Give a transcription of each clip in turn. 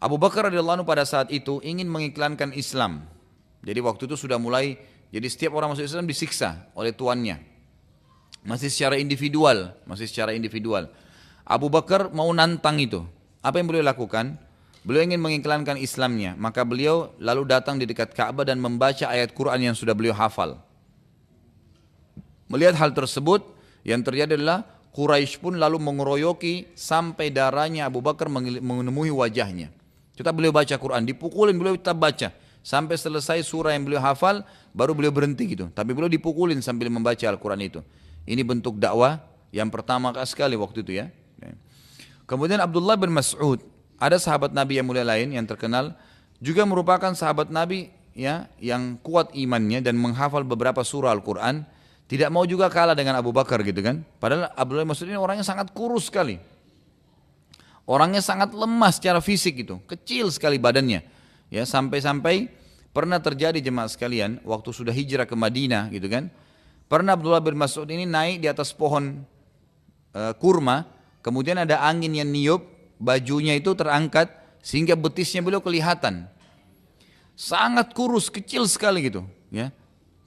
Abu Bakar radhiyallahu anhu pada saat itu ingin mengiklankan Islam. Jadi waktu itu sudah mulai, jadi setiap orang masuk Islam disiksa oleh tuannya. Masih secara individual, Abu Bakar mau nantang itu. Apa yang beliau lakukan? Beliau ingin mengiklankan Islamnya, maka beliau lalu datang di dekat Ka'bah dan membaca ayat Quran yang sudah beliau hafal. Melihat hal tersebut, yang terjadi adalah Quraisy pun lalu mengeroyoki sampai darahnya Abu Bakar memenuhi wajahnya. Tetap beliau baca Quran, dipukulin beliau tetap baca. Sampai selesai surah yang beliau hafal, baru beliau berhenti gitu. Tapi beliau dipukulin sambil membaca Al-Quran itu. Ini bentuk dakwah yang pertama sekali waktu itu ya. Kemudian Abdullah bin Mas'ud, ada sahabat Nabi yang mulia lain yang terkenal, juga merupakan sahabat Nabi ya yang kuat imannya dan menghafal beberapa surah Al-Quran. Tidak mau juga kalah dengan Abu Bakar gitu kan. Padahal Abdullah bin Mas'ud ini orangnya sangat kurus sekali. Orangnya sangat lemah secara fisik gitu, kecil sekali badannya. Ya, sampai-sampai pernah terjadi jemaah sekalian waktu sudah hijrah ke Madinah gitu kan. Pernah Abdullah bin Mas'ud ini naik di atas pohon kurma, kemudian ada angin yang niup, bajunya itu terangkat sehingga betisnya beliau kelihatan. Sangat kurus, kecil sekali gitu, ya.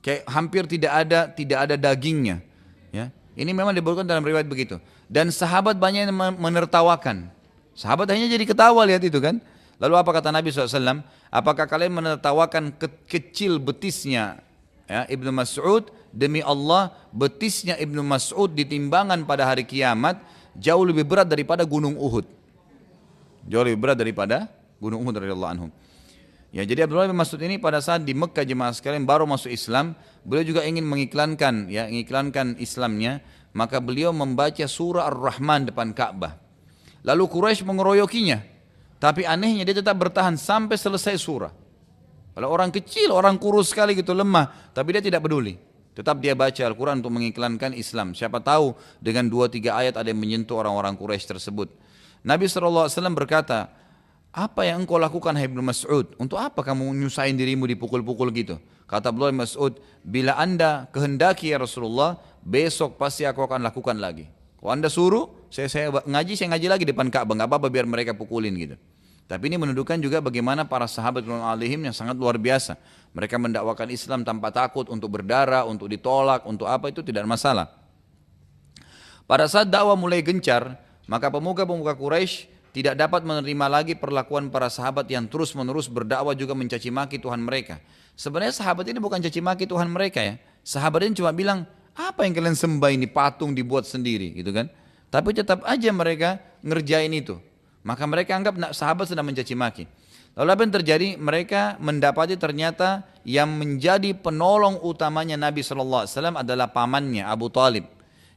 Kayak hampir tidak ada dagingnya, ya. Ini memang disebutkan dalam riwayat begitu. Dan sahabat banyak yang menertawakan. Sahabat hanya jadi ketawa lihat itu kan. Lalu apa kata Nabi SAW? Apakah kalian menertawakan kecil betisnya ya, Ibnu Mas'ud? Demi Allah, betisnya Ibnu Mas'ud ditimbangan pada hari kiamat jauh lebih berat daripada gunung Uhud. Jauh lebih berat daripada gunung Uhud radhiyallahu anhum. Ya, jadi Abdullah bin Mas'ud ini pada saat di Mekah jemaah sekalian baru masuk Islam, beliau juga ingin mengiklankan Islamnya, maka beliau membaca surah Ar-Rahman depan Ka'bah. Lalu Quraisy mengeroyokinya. Tapi anehnya dia tetap bertahan sampai selesai surah. Kalau orang kecil, orang kurus sekali gitu lemah, tapi dia tidak peduli. Tetap dia baca Al-Quran untuk mengiklankan Islam. Siapa tahu dengan 2-3 ayat ada yang menyentuh orang-orang Quraisy tersebut. Nabi SAW berkata, apa yang engkau lakukan hai Ibnu Mas'ud? Untuk apa kamu nyusahin dirimu dipukul-pukul gitu? Kata Abdullah bin Mas'ud, bila anda kehendaki ya Rasulullah, besok pasti aku akan lakukan lagi. Kalau anda suruh, saya ngaji lagi depan Ka'bah, nggak apa-apa biar mereka pukulin gitu. Tapi ini menunjukkan juga bagaimana para sahabat alaihim yang sangat luar biasa. Mereka mendakwakan Islam tanpa takut untuk berdarah, untuk ditolak, untuk apa itu tidak masalah. Pada saat dakwah mulai gencar, maka pemuka-pemuka Quraisy tidak dapat menerima lagi perlakuan para sahabat yang terus-menerus berdakwah juga mencaci maki Tuhan mereka. Sebenarnya sahabat ini bukan caci maki Tuhan mereka ya. Sahabat ini cuma bilang, apa yang kalian sembah ini, patung dibuat sendiri gitu kan. Tapi tetap aja mereka ngerjain itu. Maka mereka anggap sahabat sedang mencaci maki. Lalu apa yang terjadi? Mereka mendapati ternyata yang menjadi penolong utamanya Nabi SAW adalah pamannya Abu Talib.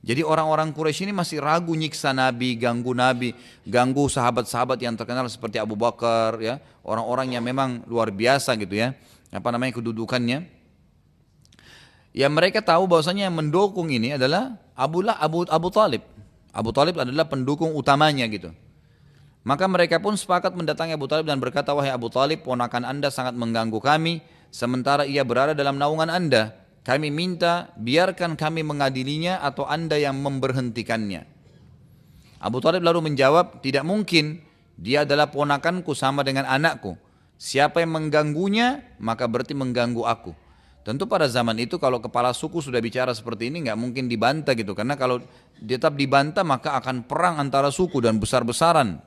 Jadi orang-orang Quraisy ini masih ragu nyiksa Nabi, ganggu sahabat-sahabat yang terkenal seperti Abu Bakar, ya, orang-orang yang memang luar biasa gitu ya, kedudukannya. Ya mereka tahu bahwasanya yang mendukung ini adalah Abu Talib. Abu Talib adalah pendukung utamanya gitu. Maka mereka pun sepakat mendatangi Abu Talib dan berkata, wahai Abu Talib, ponakan anda sangat mengganggu kami, sementara ia berada dalam naungan anda. Kami minta biarkan kami mengadilinya atau anda yang memberhentikannya. Abu Talib lalu menjawab, tidak mungkin, dia adalah ponakanku sama dengan anakku. Siapa yang mengganggunya, maka berarti mengganggu aku. Tentu pada zaman itu kalau kepala suku sudah bicara seperti ini nggak mungkin dibantah gitu. Karena kalau tetap dibantah maka akan perang antara suku dan besar-besaran.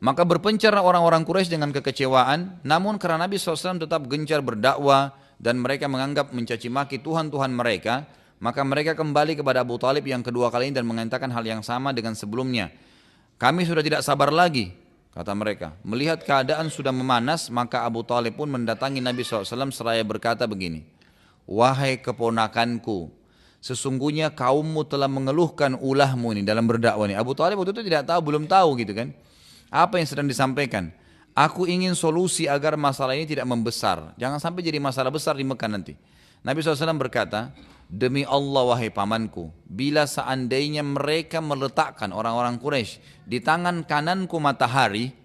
Maka berpencar orang-orang Quraisy dengan kekecewaan. Namun karena Nabi SAW tetap gencar berdakwah dan mereka menganggap mencaci maki Tuhan-Tuhan mereka, maka mereka kembali kepada Abu Talib yang kedua kali ini dan mengatakan hal yang sama dengan sebelumnya. Kami sudah tidak sabar lagi, kata mereka. Melihat keadaan sudah memanas, maka Abu Talib pun mendatangi Nabi SAW seraya berkata begini, wahai keponakanku, sesungguhnya kaummu telah mengeluhkan ulahmu ini dalam berdakwah ini. Abu Talib waktu itu tidak tahu, belum tahu gitu kan. Apa yang sedang disampaikan? Aku ingin solusi agar masalah ini tidak membesar. Jangan sampai jadi masalah besar di Mekah nanti. Nabi SAW berkata, demi Allah wahai pamanku, bila seandainya mereka meletakkan orang-orang Quraisy di tangan kananku matahari,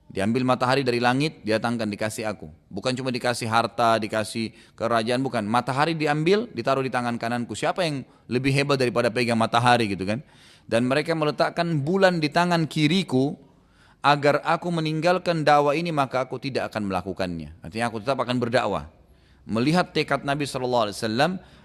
diambil matahari dari langit, didatangkan dikasih aku. Bukan cuma dikasih harta, dikasih kerajaan, bukan. Matahari diambil, ditaruh di tangan kananku. Siapa yang lebih hebat daripada pegang matahari gitu kan? Dan mereka meletakkan bulan di tangan kiriku, agar aku meninggalkan dakwah ini maka aku tidak akan melakukannya. Artinya aku tetap akan berdakwah. Melihat tekad Nabi SAW,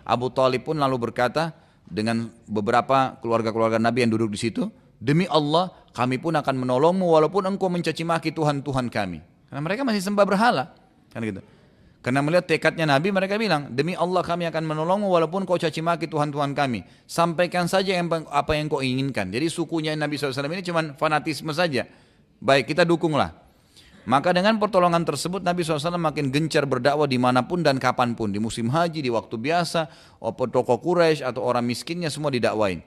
Abu Talib pun lalu berkata dengan beberapa keluarga-keluarga Nabi yang duduk di situ, demi Allah kami pun akan menolongmu walaupun engkau mencaci maki Tuhan-Tuhan kami. Karena mereka masih sembah berhala. Kan gitu. Karena melihat tekadnya Nabi, mereka bilang, demi Allah kami akan menolongmu walaupun kau caci maki Tuhan-Tuhan kami. Sampaikan saja apa yang kau inginkan. Jadi sukunya Nabi SAW ini cuma fanatisme saja. Baik, kita dukunglah. Maka dengan pertolongan tersebut Nabi SAW makin gencar berdakwah dimanapun dan kapanpun. Di musim haji, di waktu biasa, tokoh Quraisy atau orang miskinnya semua didakwain.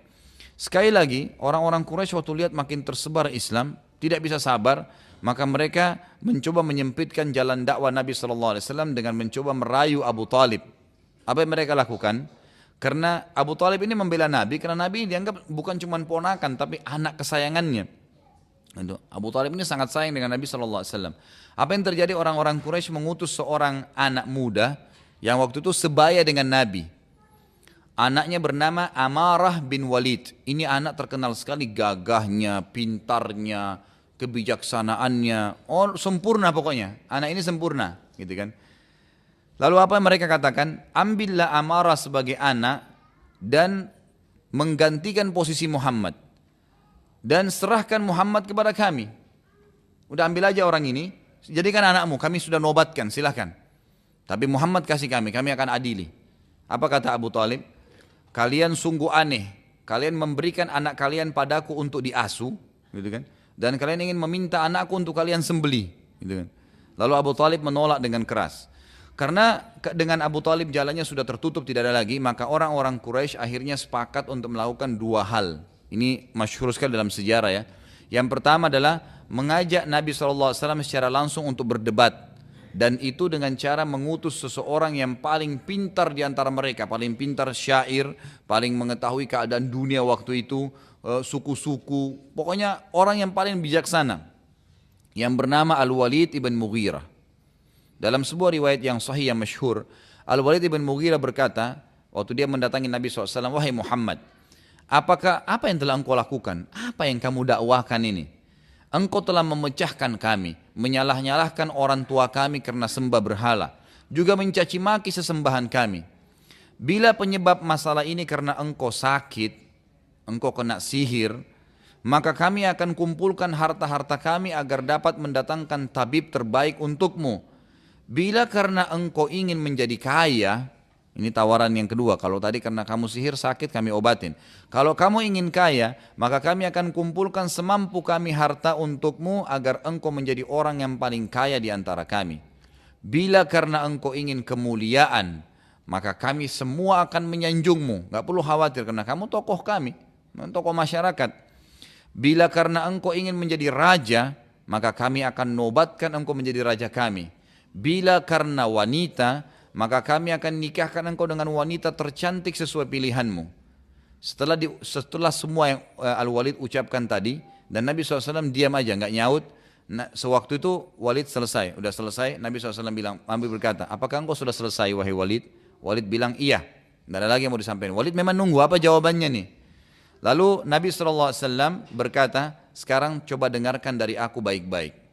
Sekali lagi, orang-orang Quraisy waktu lihat makin tersebar Islam, tidak bisa sabar. Maka mereka mencoba menyempitkan jalan dakwah Nabi SAW dengan mencoba merayu Abu Talib. Apa yang mereka lakukan? Karena Abu Talib ini membela Nabi, karena Nabi dianggap bukan cuma ponakan, tapi anak kesayangannya. Abu Talib ini sangat sayang dengan Nabi SAW. Apa yang terjadi? Orang-orang Quraisy mengutus seorang anak muda yang waktu itu sebaya dengan Nabi. Anaknya bernama Amarah bin Walid. Ini anak terkenal sekali gagahnya, pintarnya, kebijaksanaannya, sempurna pokoknya. Anak ini sempurna, gitu kan. Lalu apa yang mereka katakan? Ambillah Amarah sebagai anak dan menggantikan posisi Muhammad. Dan serahkan Muhammad kepada kami. Udah ambil aja orang ini, jadikan anakmu, kami sudah nobatkan, silahkan. Tapi Muhammad kasih kami akan adili. Apa kata Abu Talib? Kalian sungguh aneh, kalian memberikan anak kalian padaku untuk diasuh, gitu kan? Dan kalian ingin meminta anakku untuk kalian sembelih, gitu kan? Lalu Abu Talib menolak dengan keras. Karena dengan Abu Talib jalannya sudah tertutup, tidak ada lagi, maka orang-orang Quraisy akhirnya sepakat untuk melakukan dua hal. Ini masyhur sekali dalam sejarah ya. Yang pertama adalah mengajak Nabi SAW secara langsung untuk berdebat. Dan itu dengan cara mengutus seseorang yang paling pintar di antara mereka. Paling pintar syair, paling mengetahui keadaan dunia waktu itu, suku-suku. Pokoknya orang yang paling bijaksana. Yang bernama Al-Walid ibn Mughirah. Dalam sebuah riwayat yang sahih yang masyhur, Al-Walid ibn Mughirah berkata, waktu dia mendatangi Nabi SAW, wahai Muhammad, apa yang telah engkau lakukan? Apa yang kamu dakwahkan ini? Engkau telah memecahkan kami, menyalah-nyalahkan orang tua kami karena sembah berhala, juga mencaci maki sesembahan kami. Bila penyebab masalah ini karena engkau sakit, engkau kena sihir, maka kami akan kumpulkan harta-harta kami agar dapat mendatangkan tabib terbaik untukmu. Bila karena engkau ingin menjadi kaya, ini tawaran yang kedua. Kalau tadi karena kamu sihir sakit kami obatin. Kalau kamu ingin kaya, maka kami akan kumpulkan semampu kami harta untukmu agar engkau menjadi orang yang paling kaya di antara kami. Bila karena engkau ingin kemuliaan, maka kami semua akan menyanjungmu. Gak perlu khawatir karena kamu tokoh kami, tokoh masyarakat. Bila karena engkau ingin menjadi raja, maka kami akan nobatkan engkau menjadi raja kami. Bila karena wanita, maka kami akan nikahkan engkau dengan wanita tercantik sesuai pilihanmu. Setelah semua yang Al-Walid ucapkan tadi, dan Nabi SAW diam aja, nggak nyaut. Sewaktu itu Walid selesai, udah selesai. Nabi SAW bilang, Nabi berkata, apakah engkau sudah selesai wahai Walid? Walid bilang iya, nggak ada lagi yang mau disampaikan. Walid memang nunggu apa jawabannya nih. Lalu Nabi SAW berkata, sekarang coba dengarkan dari aku baik-baik.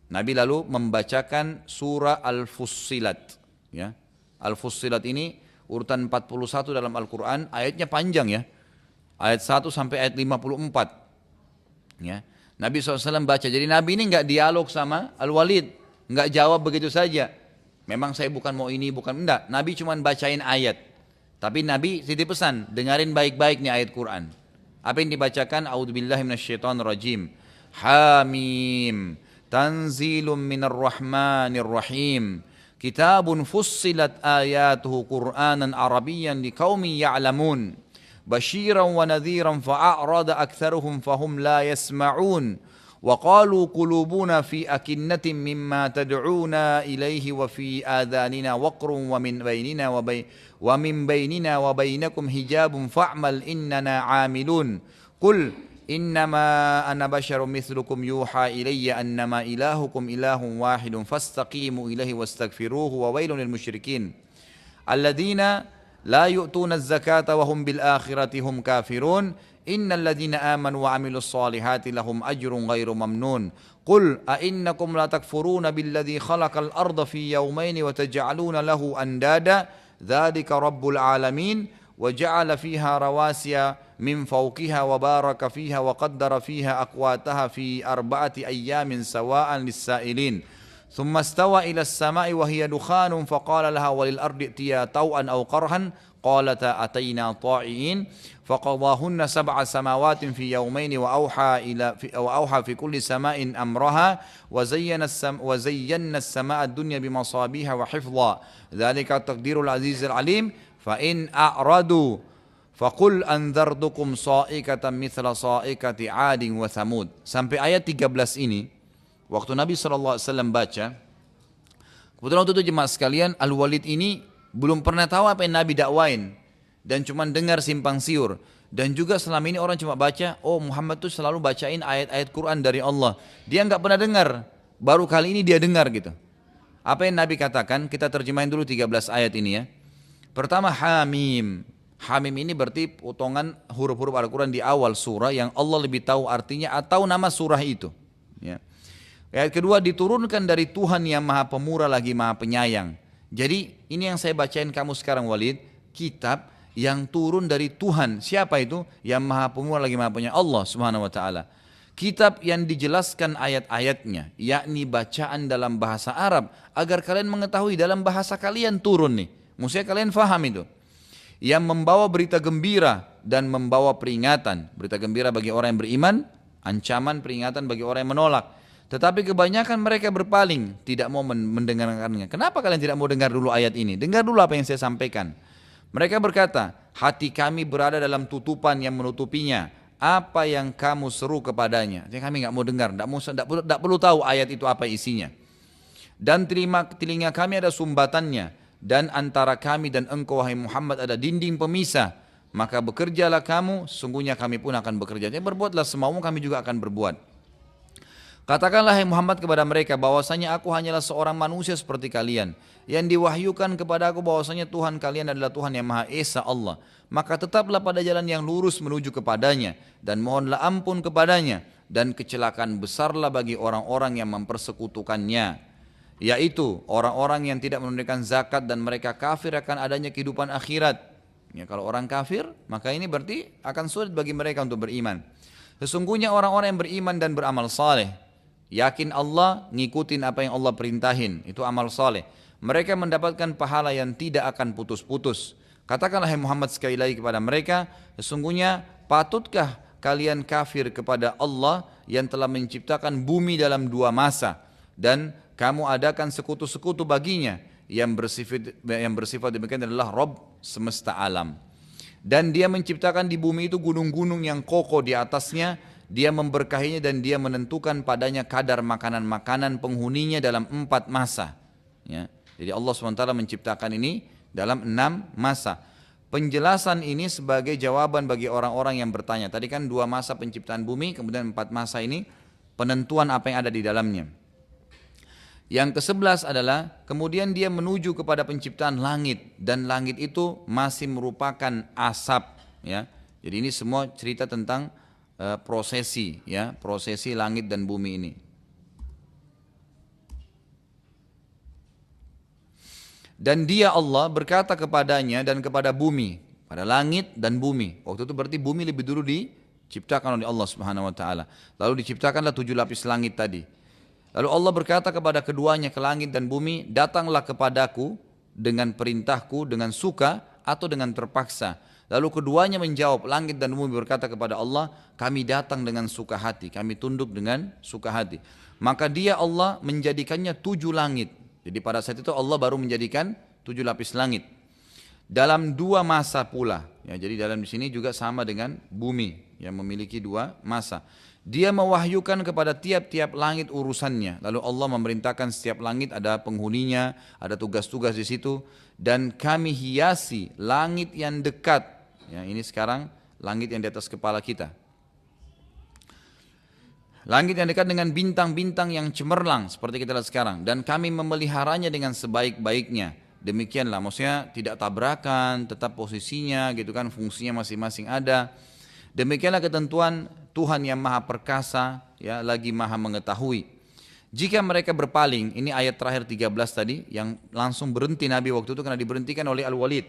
Nabi lalu membacakan surah Al-Fussilat. Ya. Al-Fussilat ini urutan 41 dalam Al-Quran, ayatnya panjang ya. Ayat 1 sampai ayat 54. Ya. Nabi SAW baca, jadi Nabi ini nggak dialog sama Al-Walid, nggak jawab begitu saja. Memang saya bukan mau ini, bukan, enggak. Nabi cuma bacain ayat. Tapi Nabi titip pesan, dengarin baik-baik nih ayat Quran. Apa yang dibacakan? A'udzubillahi minasyaitonirrajim. Hamim. Tanzilum minar rahmanir rahim. Kitabun fussilat ayatuhu Qur'anan Arabiyyan liqaumin ya'lamun. Basyiran wa nadhiran fa'arada aktsaruhum fahum la yasma'un. وقالوا قلوبنا في أكنة مما تدعونا إليه وفي آذاننا وقر ومن بيننا وبينكم حجاب فاعمل إننا عاملون قل إنما أنا بشر مثلكم يوحى إلي أنما إلهكم إله واحد فاستقيموا إليه واستغفروه وويل للمشركين الذين لا يؤتون الزكاة وهم بالآخرة هم كافرون innal ladzina amanu wa 'amilus solihati lahum ajrun ghairu mamnun. Qul a innakum la takfuruna billadzi khalaqal arda fi yawmayn wa taj'aluna lahu andada dzalika rabbul alamin wa ja'ala fiha rawasiya min fawqiha wa baraka fiha wa qaddara fiha aqwataha fi arba'ati ayyamin sawa'an lis-sa'ilin. ثم استوى إلى السماء وهي دخان فقال لها وللأرض ائتيا طوعا أو كرها قالتا أتينا طائعين فقضاهن 7 سماوات في يومين وأوحى في كل سماء أمرها وزينا السماء الدنيا بمصابيح وحفظا ذلك تقدير العزيز العليم فإن أعرضوا فقل أنذرتكم صائقة مثل صائقة عاد وثمود. Sampai ayat 13 ini, waktu Nabi SAW baca, kebetulan waktu itu jemaah sekalian, Al-Walid ini belum pernah tahu apa yang Nabi dakwain, dan cuma dengar simpang siur. Dan juga selama ini orang cuma baca, oh Muhammad tuh selalu bacain ayat-ayat Quran dari Allah. Dia nggak pernah dengar, baru kali ini dia dengar gitu. Apa yang Nabi katakan, kita terjemahin dulu 13 ayat ini ya. Pertama, Hamim. Hamim ini berarti potongan huruf-huruf Al-Quran di awal surah yang Allah lebih tahu artinya atau nama surah itu. Ya. Ayat kedua, diturunkan dari Tuhan yang maha pemurah lagi maha penyayang. Jadi ini yang saya bacain kamu sekarang Walid, kitab yang turun dari Tuhan. Siapa itu? Yang maha pemurah lagi maha penyayang, Allah subhanahu wa ta'ala. Kitab yang dijelaskan ayat-ayatnya, yakni bacaan dalam bahasa Arab, agar kalian mengetahui dalam bahasa kalian turun nih. Maksudnya kalian faham itu. Yang membawa berita gembira dan membawa peringatan. Berita gembira bagi orang yang beriman, ancaman peringatan bagi orang yang menolak. Tetapi kebanyakan mereka berpaling, tidak mau mendengarkannya. Kenapa kalian tidak mau dengar dulu ayat ini? Dengar dulu apa yang saya sampaikan. Mereka berkata, hati kami berada dalam tutupan yang menutupinya. Apa yang kamu seru kepadanya? Jadi kami nggak mau dengar, tidak perlu tahu ayat itu apa isinya. Dan telinga kami ada sumbatannya. Dan antara kami dan engkau wahai Muhammad ada dinding pemisah. Maka bekerjalah kamu, sungguhnya kami pun akan bekerja. Jadi berbuatlah semaumu, kami juga akan berbuat. Katakanlah hai Muhammad kepada mereka bahwasanya aku hanyalah seorang manusia seperti kalian. Yang diwahyukan kepada aku bahwasanya Tuhan kalian adalah Tuhan yang Maha Esa Allah. Maka tetaplah pada jalan yang lurus menuju kepadanya. Dan mohonlah ampun kepadanya. Dan kecelakaan besarlah bagi orang-orang yang mempersekutukannya. Yaitu orang-orang yang tidak menunaikan zakat dan mereka kafir akan adanya kehidupan akhirat. Ya, kalau orang kafir maka ini berarti akan sulit bagi mereka untuk beriman. Sesungguhnya orang-orang yang beriman dan beramal saleh, yakin Allah, ngikutin apa yang Allah perintahin, itu amal saleh. Mereka mendapatkan pahala yang tidak akan putus-putus. Katakanlah hai Muhammad sekali lagi kepada mereka, sesungguhnya patutkah kalian kafir kepada Allah yang telah menciptakan bumi dalam 2 masa dan kamu adakan sekutu-sekutu baginya yang bersifat demikian adalah Rabb semesta alam. Dan dia menciptakan di bumi itu gunung-gunung yang kokoh di atasnya. Dia memberkahinya dan dia menentukan padanya kadar makanan-makanan penghuninya dalam 4 masa. Ya. Jadi Allah SWT menciptakan ini dalam 6 masa. Penjelasan ini sebagai jawaban bagi orang-orang yang bertanya. Tadi kan 2 masa penciptaan bumi, kemudian 4 masa ini penentuan apa yang ada di dalamnya. Yang ke-11 adalah kemudian dia menuju kepada penciptaan langit. Dan langit itu masih merupakan asap. Ya. Jadi ini semua cerita tentang prosesi, ya, prosesi langit dan bumi ini. Dan dia Allah berkata kepadanya dan kepada bumi, pada langit dan bumi. Waktu itu berarti bumi lebih dulu diciptakan oleh Allah Subhanahu wa taala. Lalu diciptakanlah 7 lapis langit tadi. Lalu Allah berkata kepada keduanya, ke langit dan bumi, datanglah kepadaku dengan perintahku dengan suka atau dengan terpaksa. Lalu keduanya menjawab, langit dan bumi berkata kepada Allah, kami datang dengan suka hati, kami tunduk dengan suka hati. Maka dia Allah menjadikannya 7 langit. Jadi pada saat itu Allah baru menjadikan 7 lapis langit. Dalam 2 masa pula. Ya, jadi dalam di sini juga sama dengan bumi yang memiliki 2 masa. Dia mewahyukan kepada tiap-tiap langit urusannya. Lalu Allah memerintahkan setiap langit ada penghuninya, ada tugas-tugas di situ. Dan kami hiasi langit yang dekat. Ya, ini sekarang langit yang di atas kepala kita. Langit yang dekat dengan bintang-bintang yang cemerlang seperti kita lihat sekarang. Dan kami memeliharanya dengan sebaik-baiknya. Demikianlah, maksudnya tidak tabrakan, tetap posisinya gitu kan, fungsinya masing-masing ada. Demikianlah ketentuan Tuhan yang maha perkasa, ya, lagi maha mengetahui. Jika mereka berpaling, ini ayat terakhir 13 tadi, yang langsung berhenti Nabi waktu itu karena diberhentikan oleh Al-Walid.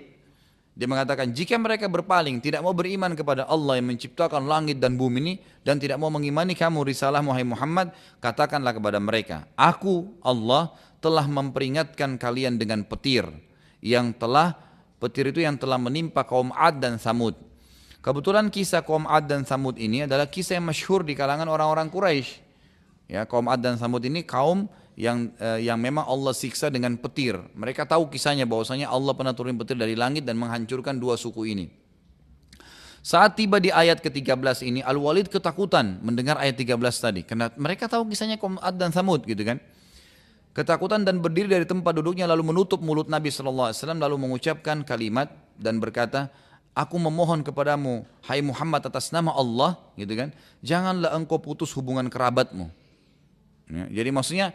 Dia mengatakan, jika mereka berpaling, tidak mau beriman kepada Allah yang menciptakan langit dan bumi ini, dan tidak mau mengimani kamu risalah Muhammad Muhammad, katakanlah kepada mereka, aku, Allah, telah memperingatkan kalian dengan petir itu yang telah menimpa kaum Ad dan Samud. Kebetulan kisah kaum Ad dan Samud ini adalah kisah yang masyhur di kalangan orang-orang Quraisy. Ya, kaum Ad dan Samud ini kaum yang memang Allah siksa dengan petir. Mereka tahu kisahnya bahwasanya Allah pernah turun petir dari langit dan menghancurkan dua suku ini. Saat tiba di ayat ke-13 ini, Al-Walid ketakutan mendengar ayat 13 tadi. Karena mereka tahu kisahnya kaum Ad dan Samud gitu kan. Ketakutan dan berdiri dari tempat duduknya lalu menutup mulut Nabi SAW lalu mengucapkan kalimat dan berkata, aku memohon kepadamu, hai Muhammad atas nama Allah, gitu kan, janganlah engkau putus hubungan kerabatmu. Ya, jadi maksudnya,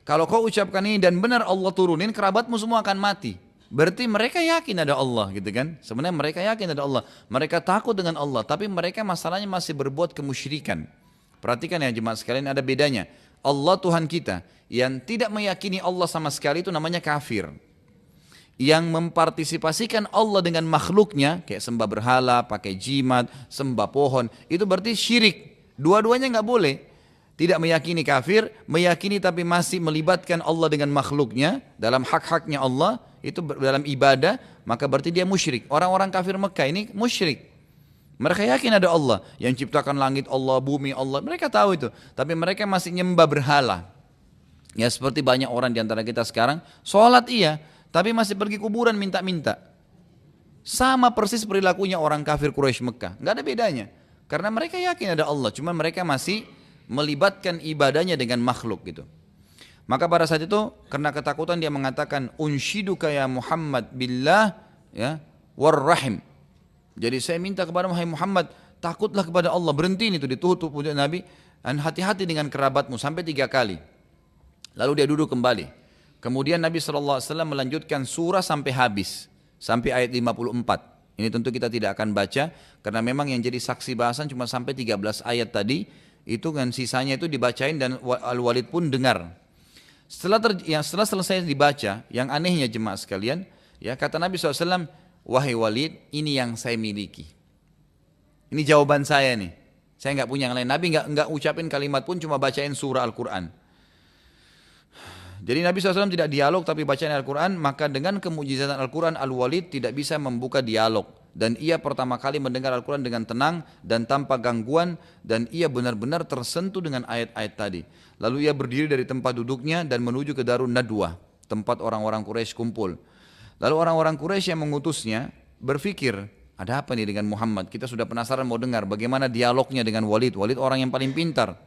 kalau kau ucapkan ini dan benar Allah turunin, kerabatmu semua akan mati. Berarti mereka yakin ada Allah, gitu kan. Sebenarnya mereka yakin ada Allah. Mereka takut dengan Allah, tapi mereka masalahnya masih berbuat kemusyrikan. Perhatikan ya jemaah sekalian, ada bedanya. Allah Tuhan kita yang tidak meyakini Allah sama sekali itu namanya kafir. Yang mempartisipasikan Allah dengan makhluknya, kayak sembah berhala, pakai jimat, sembah pohon, itu berarti syirik. Dua-duanya nggak boleh. Tidak meyakini kafir, meyakini tapi masih melibatkan Allah dengan makhluknya dalam hak-haknya Allah, itu dalam ibadah, maka berarti dia musyrik. Orang-orang kafir Mekah ini musyrik. Mereka yakin ada Allah yang ciptakan langit Allah, bumi Allah, mereka tahu itu. Tapi mereka masih nyembah berhala. Ya seperti banyak orang di antara kita sekarang, sholat iya, tapi masih pergi kuburan minta-minta. Sama persis perilakunya orang kafir Quraisy Mekah, nggak ada bedanya. Karena mereka yakin ada Allah, cuma mereka masih melibatkan ibadahnya dengan makhluk gitu. Maka pada saat itu karena ketakutan dia mengatakan, unshiduka ya Muhammad billah ya warrahim. Jadi saya minta kepada Muhammad, takutlah kepada Allah. Berhenti itu ditutup oleh Nabi. Dan hati-hati dengan kerabatmu sampai 3 kali. Lalu dia duduk kembali. Kemudian Nabi SAW melanjutkan surah sampai habis. Sampai ayat 54. Ini tentu kita tidak akan baca. Karena memang yang jadi saksi bahasan cuma sampai 13 ayat tadi. Itu kan sisanya itu dibacain dan Al-Walid pun dengar. Setelah selesai dibaca, yang anehnya jemaah sekalian, ya kata Nabi SAW, wahai Walid, ini yang saya miliki. Ini jawaban saya nih. Saya nggak punya yang lain. Nabi nggak ucapin kalimat pun, cuma bacain surah Al-Quran. Jadi Nabi SAW tidak dialog tapi bacain Al-Quran. Maka dengan kemujizatan Al-Quran, Al-Walid tidak bisa membuka dialog. Dan ia pertama kali mendengar Al-Quran dengan tenang dan tanpa gangguan. Dan ia benar-benar tersentuh dengan ayat-ayat tadi. Lalu ia berdiri dari tempat duduknya dan menuju ke Darun Nadwa, tempat orang-orang Quraisy kumpul. Lalu orang-orang Quraisy yang mengutusnya berpikir, ada apa nih dengan Muhammad? Kita sudah penasaran mau dengar bagaimana dialognya dengan Walid. Walid orang yang paling pintar.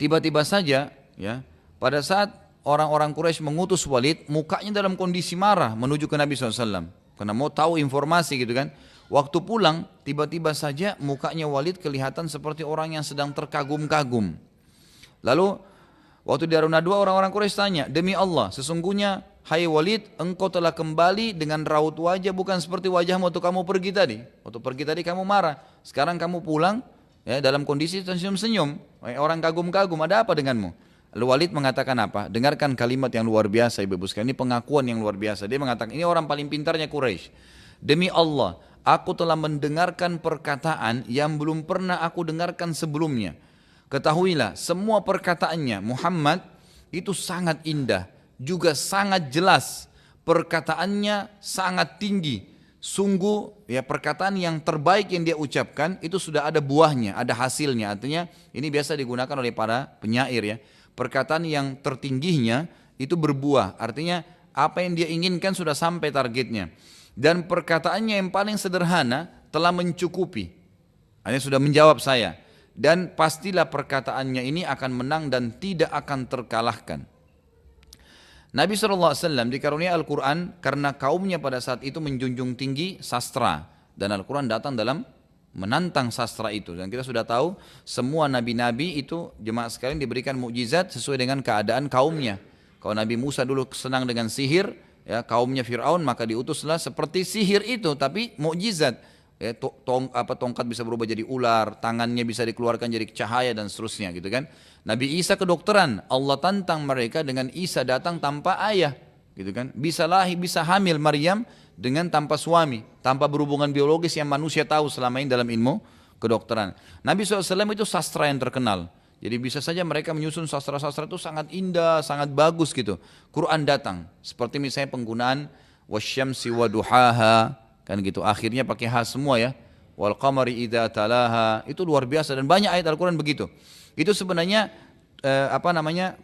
Tiba-tiba saja, ya, pada saat orang-orang Quraisy mengutus Walid, mukanya dalam kondisi marah menuju ke Nabi SAW. Karena mau tahu informasi gitu kan. Waktu pulang, tiba-tiba saja mukanya Walid kelihatan seperti orang yang sedang terkagum-kagum. Lalu waktu di Darun Nadwa orang-orang Quraisy tanya, demi Allah, sesungguhnya hai Walid, engkau telah kembali dengan raut wajah bukan seperti wajahmu waktu kamu pergi tadi. Waktu pergi tadi kamu marah, sekarang kamu pulang ya dalam kondisi senyum-senyum. Orang kagum-kagum, ada apa denganmu? Lalu Walid mengatakan apa? Dengarkan kalimat yang luar biasa Ibu sekalian, ini pengakuan yang luar biasa. Dia mengatakan, ini orang paling pintarnya Quraisy. Demi Allah, aku telah mendengarkan perkataan yang belum pernah aku dengarkan sebelumnya. Ketahuilah, semua perkataannya Muhammad itu sangat indah, juga sangat jelas. Perkataannya sangat tinggi. Sungguh ya perkataan yang terbaik yang dia ucapkan itu sudah ada buahnya, ada hasilnya. Artinya ini biasa digunakan oleh para penyair ya. Perkataan yang tertingginya itu berbuah. Artinya apa yang dia inginkan sudah sampai targetnya. Dan perkataannya yang paling sederhana telah mencukupi. Hanya sudah menjawab saya. Dan pastilah perkataannya ini akan menang dan tidak akan terkalahkan. Nabi SAW dikarunia Al-Quran karena kaumnya pada saat itu menjunjung tinggi sastra. Dan Al-Quran datang dalam menantang sastra itu. Dan kita sudah tahu semua nabi-nabi itu jemaah sekalian diberikan mukjizat sesuai dengan keadaan kaumnya. Kalau Nabi Musa dulu senang dengan sihir, ya kaumnya Fir'aun, maka diutuslah seperti sihir itu tapi mukjizat Ya, tongkat bisa berubah jadi ular, tangannya bisa dikeluarkan jadi cahaya dan seterusnya gitu kan. Nabi Isa kedokteran, Allah tantang mereka dengan Isa datang tanpa ayah, gitu kan. Bisa lahir, bisa hamil Maryam dengan tanpa suami, tanpa berhubungan biologis yang manusia tahu selama ini dalam ilmu kedokteran. Nabi SAW itu sastra yang terkenal. Jadi bisa saja mereka menyusun sastra-sastra itu sangat indah, sangat bagus gitu. Quran datang, seperti misalnya penggunaan wasyamsi waduhaha, kan gitu. Akhirnya pakai ha semua ya. Wal qamari idza talaha, itu luar biasa dan banyak ayat Al-Quran begitu. Itu sebenarnya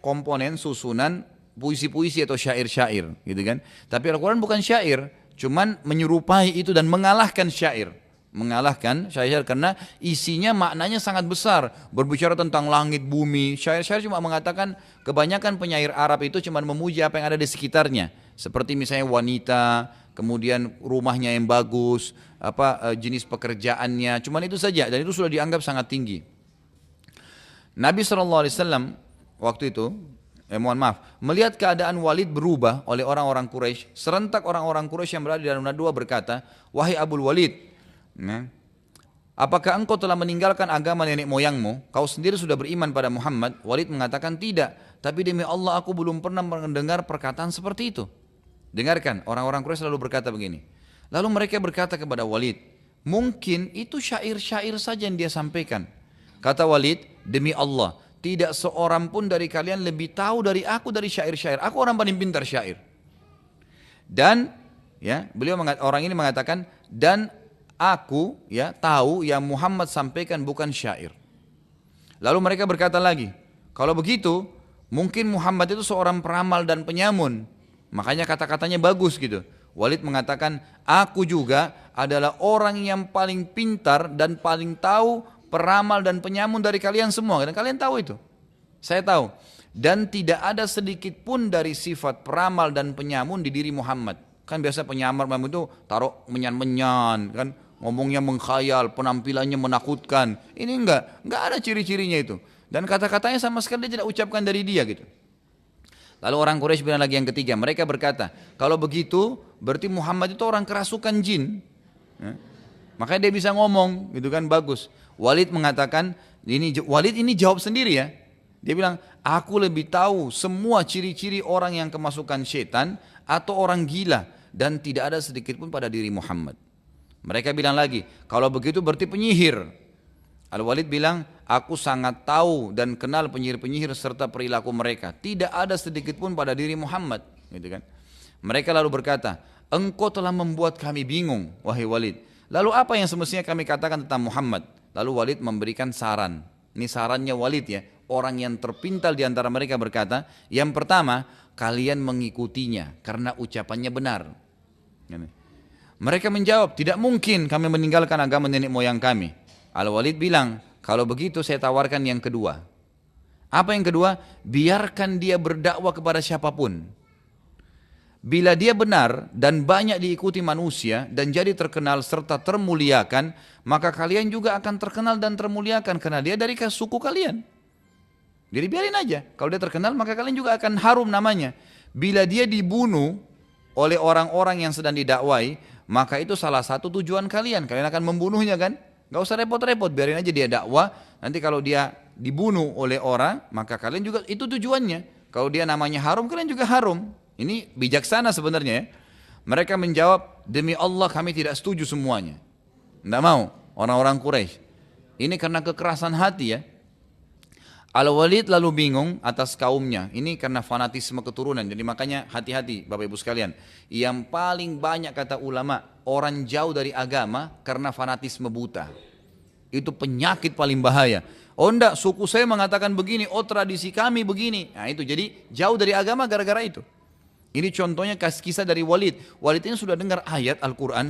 komponen susunan puisi-puisi atau syair-syair gitu kan. Tapi Al-Quran bukan syair, cuman menyerupai itu dan mengalahkan syair. Mengalahkan syair karena isinya maknanya sangat besar, berbicara tentang langit bumi. Syair-syair cuma mengatakan, kebanyakan penyair Arab itu cuma memuji apa yang ada di sekitarnya, seperti misalnya wanita, kemudian rumahnya yang bagus, jenis pekerjaannya, cuman itu saja, dan itu sudah dianggap sangat tinggi. Nabi SAW waktu itu, melihat keadaan Walid berubah oleh orang-orang Quraisy, serentak orang-orang Quraisy yang berada di dalam dua berkata, wahai Abul Walid, apakah engkau telah meninggalkan agama nenek moyangmu? Kau sendiri sudah beriman pada Muhammad? Walid mengatakan tidak, tapi demi Allah aku belum pernah mendengar perkataan seperti itu. Dengarkan, orang-orang Quraisy selalu berkata begini. Lalu mereka berkata kepada Walid, mungkin itu syair-syair saja yang dia sampaikan. Kata Walid, demi Allah, tidak seorang pun dari kalian lebih tahu dari aku dari syair-syair. Aku orang paling pintar syair. Dan ya, orang ini mengatakan, dan aku ya tahu yang Muhammad sampaikan bukan syair. Lalu mereka berkata lagi, kalau begitu mungkin Muhammad itu seorang peramal dan penyamun. Makanya kata-katanya bagus gitu. Walid mengatakan, aku juga adalah orang yang paling pintar dan paling tahu peramal dan penyamun dari kalian semua. Dan kalian tahu itu. Saya tahu. Dan tidak ada sedikit pun dari sifat peramal dan penyamun di diri Muhammad. Kan biasa penyamar itu taruh menyan-menyan kan. Ngomongnya mengkhayal, penampilannya menakutkan. Ini enggak ada ciri-cirinya itu. Dan kata-katanya sama sekali dia tidak ucapkan dari dia gitu. Lalu orang Quraisy bilang lagi yang ketiga, mereka berkata, kalau begitu berarti Muhammad itu orang kerasukan jin. Ya. Makanya dia bisa ngomong gitu kan, bagus. Walid mengatakan, Walid ini jawab sendiri ya. Dia bilang, aku lebih tahu semua ciri-ciri orang yang kemasukan setan atau orang gila dan tidak ada sedikit pun pada diri Muhammad. Mereka bilang lagi, kalau begitu berarti penyihir. Al-Walid bilang, aku sangat tahu dan kenal penyihir-penyihir serta perilaku mereka. Tidak ada sedikit pun pada diri Muhammad. Gitu kan? Mereka lalu berkata, engkau telah membuat kami bingung, wahai Walid. Lalu apa yang semestinya kami katakan tentang Muhammad? Lalu Walid memberikan saran. Ini sarannya Walid ya. Orang yang terpintal di antara mereka berkata, yang pertama, kalian mengikutinya karena ucapannya benar. Mereka menjawab, tidak mungkin kami meninggalkan agama nenek moyang kami. Al-Walid bilang, kalau begitu saya tawarkan yang kedua. Apa yang kedua? Biarkan dia berdakwah kepada siapapun. Bila dia benar dan banyak diikuti manusia dan jadi terkenal serta termuliakan, maka kalian juga akan terkenal dan termuliakan karena dia dari suku kalian. Jadi biarin aja, kalau dia terkenal maka kalian juga akan harum namanya. Bila dia dibunuh oleh orang-orang yang sedang didakwai, maka itu salah satu tujuan kalian akan membunuhnya kan? Gak usah repot-repot, biarin aja dia dakwah. Nanti kalau dia dibunuh oleh orang, maka kalian juga itu tujuannya. Kalau dia namanya harum, kalian juga harum. Ini bijaksana sebenarnya ya. Mereka menjawab, demi Allah kami tidak setuju semuanya. Tidak mau, orang-orang Quraisy. Ini karena kekerasan hati ya. Al-Walid lalu bingung atas kaumnya. Ini karena fanatisme keturunan. Jadi makanya hati-hati Bapak Ibu sekalian. Yang paling banyak kata ulama, orang jauh dari agama karena fanatisme buta. Itu penyakit paling bahaya. Oh enggak, suku saya mengatakan begini, oh tradisi kami begini. Nah itu, jadi jauh dari agama gara-gara itu. Ini contohnya kisah dari Walid. Walid ini sudah dengar ayat Al-Quran,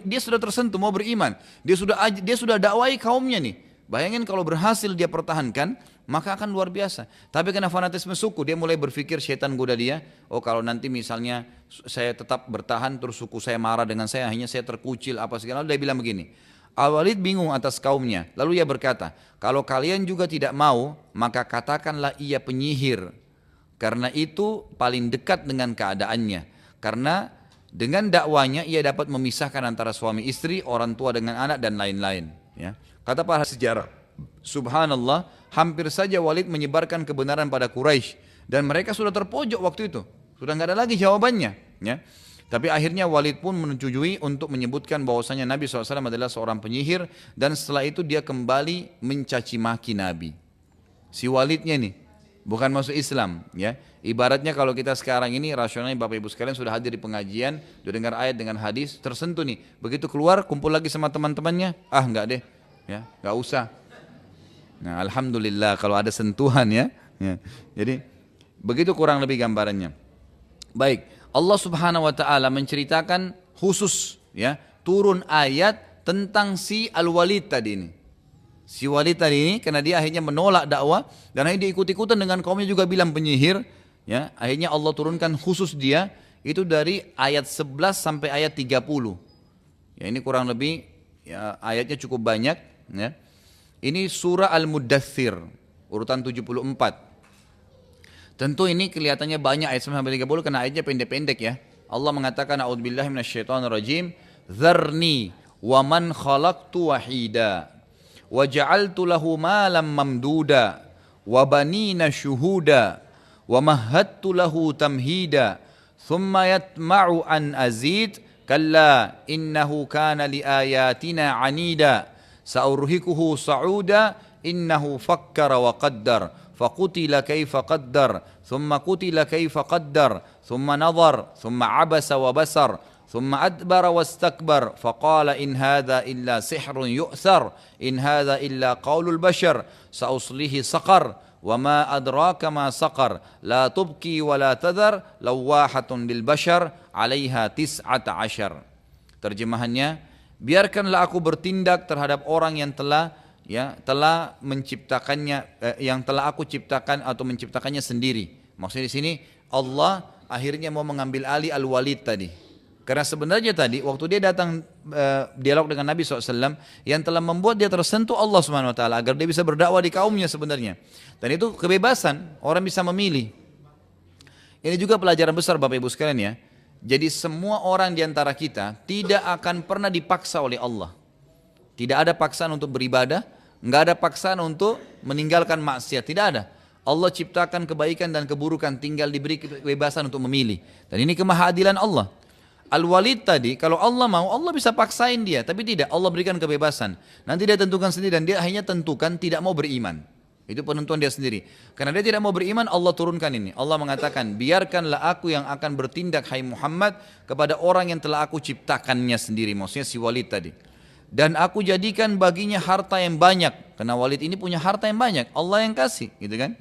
dia sudah tersentuh, mau beriman. Dia sudah dakwai kaumnya nih. Bayangin kalau berhasil dia pertahankan, maka akan luar biasa. Tapi karena fanatisme suku, dia mulai berpikir syaitan goda dia. Oh kalau nanti misalnya saya tetap bertahan, terus suku saya marah dengan saya, akhirnya saya terkucil, apa segala. Dia bilang begini, Al-Walid bingung atas kaumnya. Lalu ia berkata, kalau kalian juga tidak mau, maka katakanlah ia penyihir. Karena itu paling dekat dengan keadaannya. Karena Dengan dakwanya ia dapat memisahkan antara suami istri, orang tua dengan anak dan lain-lain. Ya. Kata para sejarah, subhanallah, hampir saja Walid menyebarkan kebenaran pada Quraisy dan mereka sudah terpojok waktu itu, sudah nggak ada lagi jawabannya. Ya. Tapi akhirnya Walid pun menyetujui untuk menyebutkan bahwasanya Nabi SAW adalah seorang penyihir dan setelah itu dia kembali mencaci maki Nabi. Si Walidnya nih, bukan masuk Islam, ya. Ibaratnya kalau kita sekarang ini rasionalnya Bapak Ibu sekalian sudah hadir di pengajian, sudah dengar ayat dengan hadis, tersentuh nih. Begitu keluar kumpul lagi sama teman-temannya, enggak deh, ya, enggak usah. Nah, alhamdulillah kalau ada sentuhan ya. Jadi begitu kurang lebih gambarannya. Baik, Allah Subhanahu wa taala menceritakan khusus ya, turun ayat tentang si Al-Walid tadi ini. Si Walid tadi ini karena dia akhirnya menolak dakwah dan akhirnya dia ikut-ikutan dengan kaumnya juga bilang penyihir, ya. Akhirnya Allah turunkan khusus dia itu dari ayat 11 sampai ayat 30. Ya, ini kurang lebih ya, ayatnya cukup banyak, ya. Ini surah Al-Muddathir urutan 74. Tentu ini kelihatannya banyak ayat sampai 30 karena ayatnya pendek-pendek ya. Allah mengatakan a'udzubillahi minasyaitonirrajim, "Dzarni wa man khalaqtu wahida wa ja'altu lahu malam mamduda wa banina syuhuda wa mahattu lahu tamhida thumma yatma'u an azid kalla innahu kana li ayatina anida sa'urhikuhu sa'uda innahu fakkara wa qaddar faqutila kaifa qaddar thumma qutila kaifa qaddar thumma nadhar thumma abasa wa basar ثم أدبر واستكبر فقال إن هذا إلا سحر يؤثر إن هذا إلا قول البشر سأصليه سقر وما أدراك ما سقر لا تبكي ولا تذر لواحة للبشر عليها 19. Terjemahannya, biarkanlah aku bertindak terhadap orang yang telah menciptakannya, yang telah aku ciptakan atau menciptakannya sendiri. Maksudnya di sini Allah akhirnya mau mengambil alih Al-Walid tadi. Karena sebenarnya tadi waktu dia datang dialog dengan Nabi SAW, yang telah membuat dia tersentuh Allah SWT agar dia bisa berdakwah di kaumnya sebenarnya. Dan itu kebebasan, orang bisa memilih. Ini juga pelajaran besar Bapak Ibu sekalian ya. Jadi semua orang di antara kita tidak akan pernah dipaksa oleh Allah. Tidak ada paksaan untuk beribadah, nggak ada paksaan untuk meninggalkan maksiat, tidak ada. Allah ciptakan kebaikan dan keburukan, tinggal diberi kebebasan untuk memilih. Dan ini kemahadilan Allah. Al-Walid tadi, kalau Allah mau, Allah bisa paksain dia. Tapi tidak, Allah berikan kebebasan. Nanti dia tentukan sendiri dan dia hanya tentukan tidak mau beriman. Itu penentuan dia sendiri. Karena dia tidak mau beriman, Allah turunkan ini. Allah mengatakan, biarkanlah aku yang akan bertindak, hai Muhammad, kepada orang yang telah aku ciptakannya sendiri. Maksudnya si Walid tadi. Dan aku jadikan baginya harta yang banyak. Karena Walid ini punya harta yang banyak. Allah yang kasih, gitu kan.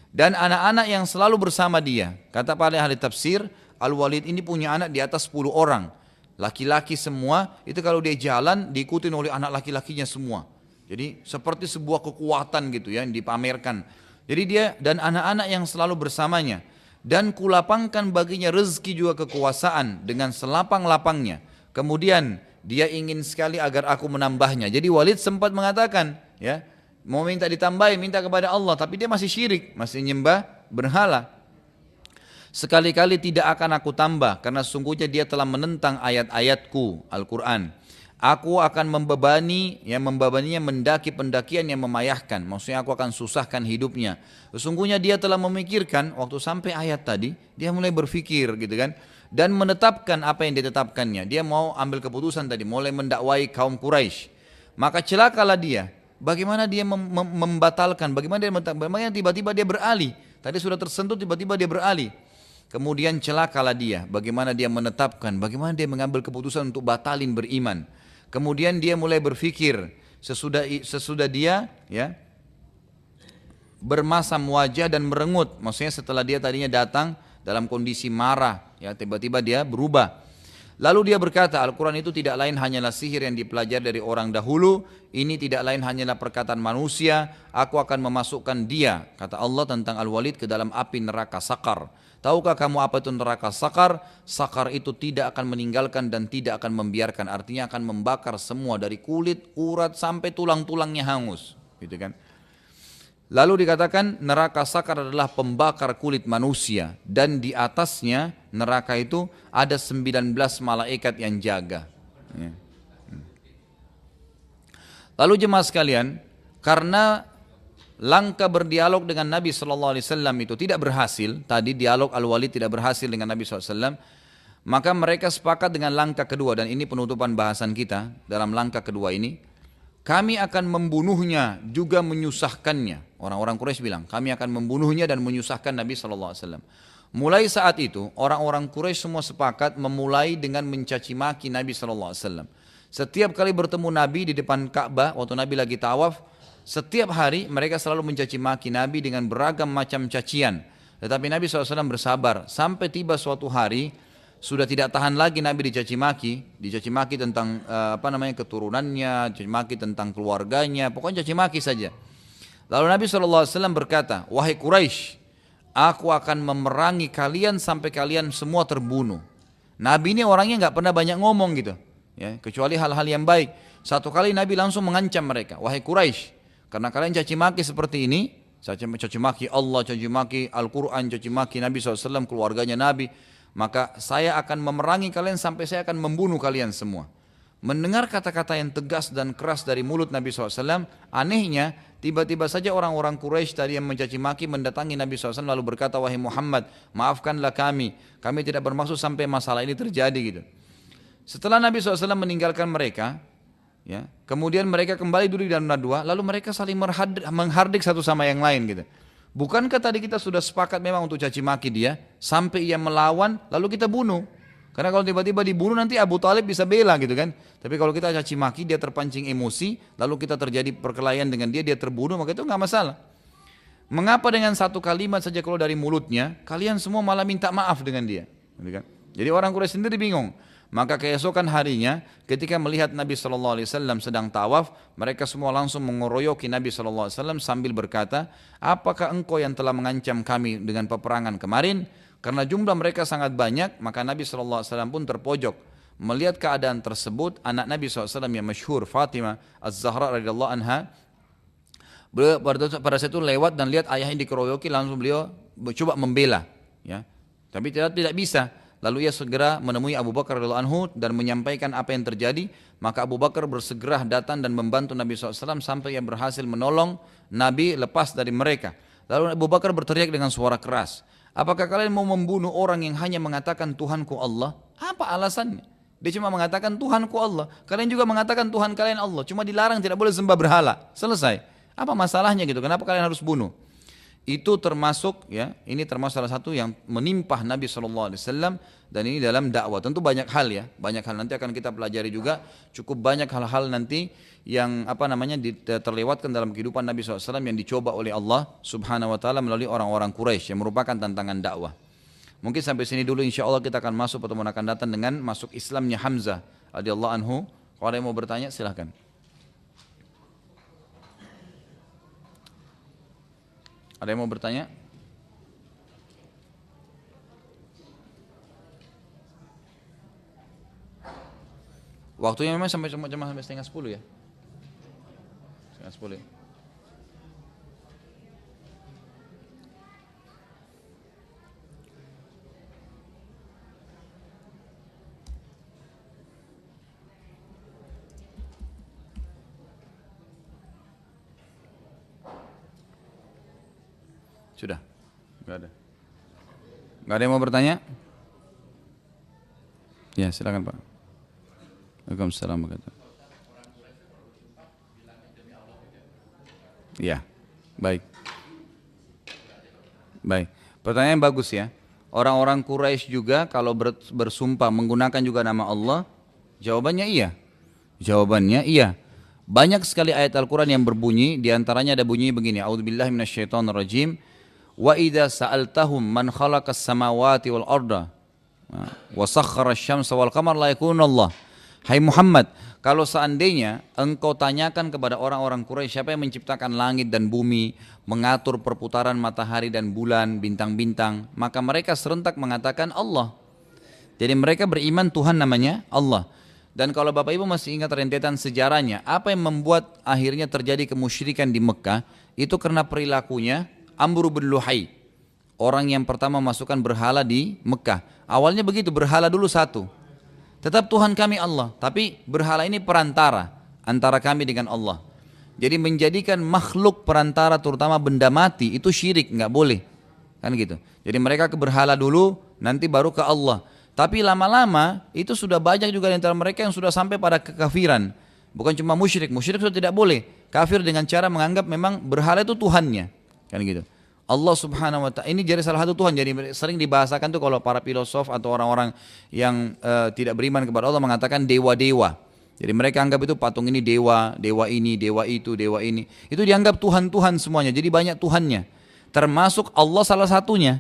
Dan anak-anak yang selalu bersama dia. Kata para ahli tafsir, Al-Walid ini punya anak di atas 10 orang. Laki-laki semua, itu kalau dia jalan diikutin oleh anak laki-lakinya semua. Jadi seperti sebuah kekuatan gitu ya, yang dipamerkan. Jadi dia dan anak-anak yang selalu bersamanya. Dan kulapangkan baginya rezeki juga kekuasaan dengan selapang-lapangnya. Kemudian dia ingin sekali agar aku menambahnya. Jadi Walid sempat mengatakan, ya, mau minta ditambahin, minta kepada Allah. Tapi dia masih syirik, masih nyembah berhala. Sekali-kali tidak akan aku tambah karena sesungguhnya dia telah menentang ayat-ayatku Al-Quran. Aku akan membebaninya mendaki pendakian yang memayahkan. Maksudnya aku akan susahkan hidupnya. Sesungguhnya dia telah memikirkan waktu sampai ayat tadi, dia mulai berfikir gitu kan. Dan menetapkan apa yang ditetapkannya. Dia mau ambil keputusan tadi, mulai mendakwai kaum Quraisy. Maka celakalah dia. Bagaimana dia membatalkan, bagaimana tiba-tiba dia beralih. Tadi sudah tersentuh, tiba-tiba dia beralih. Kemudian celakalah dia, bagaimana dia menetapkan, bagaimana dia mengambil keputusan untuk batalin beriman. Kemudian dia mulai berfikir, sesudah dia ya bermasam wajah dan merengut. Maksudnya setelah dia tadinya datang dalam kondisi marah, ya tiba-tiba dia berubah. Lalu dia berkata, Al-Quran itu tidak lain hanyalah sihir yang dipelajari dari orang dahulu. Ini tidak lain hanyalah perkataan manusia. Aku akan memasukkan dia, kata Allah tentang Al-Walid, ke dalam api neraka Sakar. Tahukah kamu apa itu neraka Sakar? Sakar itu tidak akan meninggalkan dan tidak akan membiarkan. Artinya akan membakar semua dari kulit, urat sampai tulang-tulangnya hangus, gitu kan? Lalu dikatakan neraka sakar adalah pembakar kulit manusia dan di atasnya neraka itu ada 19 malaikat yang jaga. Ya. Lalu jemaah sekalian, karena langkah berdialog dengan Nabi SAW itu tidak berhasil, tadi dialog Al-Walid tidak berhasil dengan Nabi SAW, maka mereka sepakat dengan langkah kedua, dan ini penutupan bahasan kita dalam langkah kedua ini. Kami akan membunuhnya juga menyusahkannya. Orang-orang Quraisy bilang, kami akan membunuhnya dan menyusahkan Nabi SAW. Mulai saat itu, orang-orang Quraisy semua sepakat memulai dengan mencaci maki Nabi SAW. Setiap kali bertemu Nabi di depan Ka'bah, waktu Nabi lagi tawaf, setiap hari mereka selalu mencaci maki Nabi dengan beragam macam cacian. Tetapi Nabi SAW bersabar, sampai tiba suatu hari, sudah tidak tahan lagi Nabi dicaci maki tentang keturunannya, dicaci maki tentang keluarganya, pokoknya caci maki saja. Lalu Nabi SAW berkata, wahai Quraisy, aku akan memerangi kalian sampai kalian semua terbunuh. Nabi ini orangnya nggak pernah banyak ngomong gitu, ya, kecuali hal-hal yang baik. Satu kali Nabi langsung mengancam mereka, wahai Quraisy, karena kalian caci maki seperti ini, caci maki Allah, caci maki Al-Quran, caci maki Nabi SAW, keluarganya Nabi, maka saya akan memerangi kalian sampai saya akan membunuh kalian semua. Mendengar kata-kata yang tegas dan keras dari mulut Nabi SAW, anehnya tiba-tiba saja orang-orang Quraisy tadi yang mencaci maki mendatangi Nabi SAW lalu berkata, wahai Muhammad, maafkanlah kami tidak bermaksud sampai masalah ini terjadi gitu. Setelah Nabi SAW meninggalkan mereka, ya, kemudian mereka kembali duduk di dalam nadwa, lalu mereka saling menghardik satu sama yang lain gitu. Bukankah tadi kita sudah sepakat memang untuk caci maki dia sampai ia melawan lalu kita bunuh? Karena kalau tiba-tiba dibunuh nanti Abu Talib bisa bela gitu kan. Tapi kalau kita caci maki dia terpancing emosi lalu kita terjadi perkelahian dengan dia terbunuh, maka itu nggak masalah. Mengapa dengan satu kalimat saja kalau dari mulutnya kalian semua malah minta maaf dengan dia? Gitu kan? Jadi orang Quraisy sendiri bingung. Maka keesokan harinya ketika melihat Nabi SAW sedang tawaf, mereka semua langsung mengeroyoki Nabi SAW sambil berkata, apakah engkau yang telah mengancam kami dengan peperangan kemarin? Karena jumlah mereka sangat banyak, maka Nabi SAW pun terpojok. Melihat keadaan tersebut, anak Nabi SAW yang masyhur, Fatimah Az-Zahra radhiyallahu anha, pada saat itu lewat dan lihat ayahnya dikeroyoki, langsung beliau coba membela, ya. Tapi tidak bisa. Lalu ia segera menemui Abu Bakar radhiyallahu anhu dan menyampaikan apa yang terjadi. Maka Abu Bakar bersegera datang dan membantu Nabi SAW sampai ia berhasil menolong Nabi lepas dari mereka. Lalu Abu Bakar berteriak dengan suara keras, apakah kalian mau membunuh orang yang hanya mengatakan Tuhanku Allah? Apa alasannya? Dia cuma mengatakan Tuhanku Allah. Kalian juga mengatakan Tuhan kalian Allah. Cuma dilarang tidak boleh sembah berhala. Selesai. Apa masalahnya gitu? Kenapa kalian harus bunuh? Itu termasuk, ya, ini termasuk salah satu yang menimpa Nabi SAW, dan ini dalam dakwah. Tentu banyak hal, ya, banyak hal nanti akan kita pelajari juga. Cukup banyak hal-hal nanti yang terlewatkan dalam kehidupan Nabi SAW yang dicoba oleh Allah Subhanahu Wa Taala melalui orang-orang Quraisy yang merupakan tantangan dakwah. Mungkin sampai sini dulu, insya Allah kita akan masuk pertemuan akan datang dengan masuk Islamnya Hamzah radhiyallahu anhu. Kalau ada yang mau bertanya silahkan. Ada yang mau bertanya? Waktunya memang sampai 9:30 ya? 9:30 ya? Sudah? Enggak ada. Enggak ada yang mau bertanya? Ya, silakan Pak. Waalaikumsalam warahmatullahi wabarakatuh. Ya, baik. Baik. Pertanyaan bagus ya. Orang-orang Quraisy juga kalau bersumpah menggunakan juga nama Allah, jawabannya iya. Jawabannya iya. Banyak sekali ayat Al-Quran yang berbunyi, diantaranya ada bunyi begini, A'udzubillahi minasyaitonirrajim. Wa idza sa'altahum man khalaqas samawati wal arda wa sakhkhara asy-syamsa wal qamara la yakunullah. Hai Muhammad, kalau seandainya engkau tanyakan kepada orang-orang Quraisy siapa yang menciptakan langit dan bumi, mengatur perputaran matahari dan bulan, bintang-bintang, maka mereka serentak mengatakan Allah. Jadi mereka beriman Tuhan namanya Allah. Dan kalau Bapak Ibu masih ingat rentetan sejarahnya, apa yang membuat akhirnya terjadi kemusyrikan di Mekah, Itu karena perilakunya Amr bin Luhai, orang yang pertama masukkan berhala di Mekah. Awalnya begitu, berhala dulu satu. Tetap Tuhan kami Allah, tapi berhala ini perantara antara kami dengan Allah. Jadi menjadikan makhluk perantara, terutama benda mati, itu syirik, nggak boleh, kan gitu. Jadi mereka ke berhala dulu, nanti baru ke Allah. Tapi lama-lama itu sudah banyak juga di antara mereka yang sudah sampai pada kekafiran. Bukan cuma musyrik, musyrik sudah tidak boleh. Kafir dengan cara menganggap memang berhala itu Tuhannya, kan gitu. Allah subhanahu wa ta'ala, ini jadi salah satu Tuhan. Jadi sering dibahasakan tuh kalau para filosof atau orang-orang yang tidak beriman kepada Allah mengatakan dewa-dewa. Jadi mereka anggap itu patung ini dewa, dewa ini, dewa itu, dewa ini. Itu dianggap Tuhan-Tuhan semuanya, jadi banyak Tuhannya. Termasuk Allah salah satunya.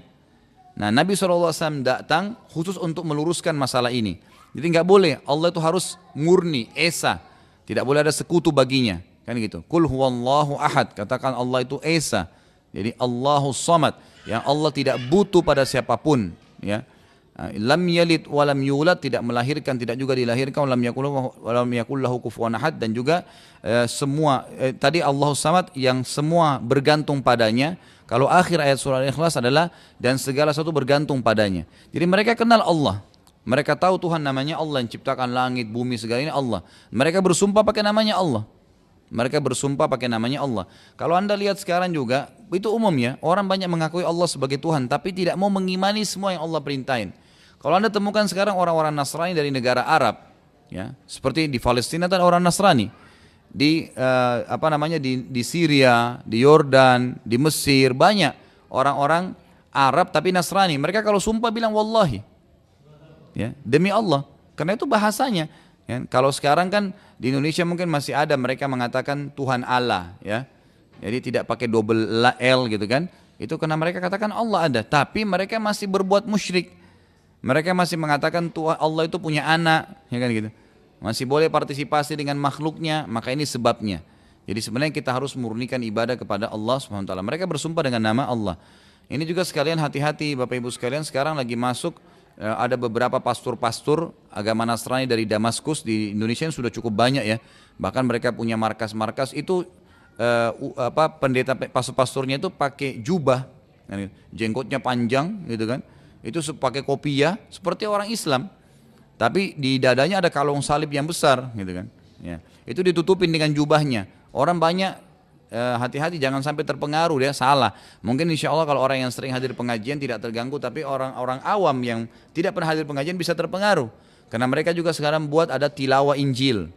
Nah, Nabi SAW datang khusus untuk meluruskan masalah ini. Jadi nggak boleh, Allah itu harus murni, esa. Tidak boleh ada sekutu baginya. Kan gitu. Qul huwallahu ahad, katakan Allah itu esa. Jadi Allahus samad, yang Allah tidak butuh pada siapapun. Ya. Lam yalid walam yulad, tidak melahirkan, tidak juga dilahirkan, walam yakul lahu kufuwan ahad, dan juga tadi Allahus samad yang semua bergantung padanya. Kalau akhir ayat surah Al-Ikhlas adalah dan segala sesuatu bergantung padanya. Jadi mereka kenal Allah. Mereka tahu Tuhan namanya Allah yang ciptakan langit, bumi, segala ini Allah. Mereka bersumpah pakai namanya Allah. Mereka bersumpah pakai namanya Allah. Kalau anda lihat sekarang juga, itu umumnya orang banyak mengakui Allah sebagai Tuhan, tapi tidak mau mengimani semua yang Allah perintahin. Kalau anda temukan sekarang orang-orang Nasrani dari negara Arab, ya, seperti di Palestina ada orang Nasrani, di di Syria, di Yordan, di Mesir, banyak orang-orang Arab tapi Nasrani. Mereka kalau sumpah bilang wallahi, ya, demi Allah, karena itu bahasanya. Ya, kalau sekarang kan di Indonesia mungkin masih ada mereka mengatakan Tuhan Allah, ya, jadi tidak pakai double L gitu kan. Itu karena mereka katakan Allah ada, tapi mereka masih berbuat musyrik. Mereka masih mengatakan Tuhan Allah itu punya anak, ya kan gitu. Masih boleh partisipasi dengan makhluknya, maka ini sebabnya. Jadi sebenarnya kita harus murnikan ibadah kepada Allah SWT. Mereka bersumpah dengan nama Allah. Ini juga sekalian hati-hati Bapak Ibu sekalian, sekarang lagi masuk ada beberapa pastor-pastor agama Nasrani dari Damaskus di Indonesia yang sudah cukup banyak ya. Bahkan mereka punya markas-markas itu pendeta pastor-pastornya itu pakai jubah, jenggotnya panjang gitu kan. Itu pakai kopiah seperti orang Islam, tapi di dadanya ada kalung salib yang besar gitu kan. Ya, itu ditutupin dengan jubahnya. Orang banyak hati-hati jangan sampai terpengaruh, ya salah. Mungkin insya Allah kalau orang yang sering hadir pengajian tidak terganggu, tapi orang-orang awam yang tidak pernah hadir pengajian bisa terpengaruh. Karena mereka juga sekarang buat ada tilawah Injil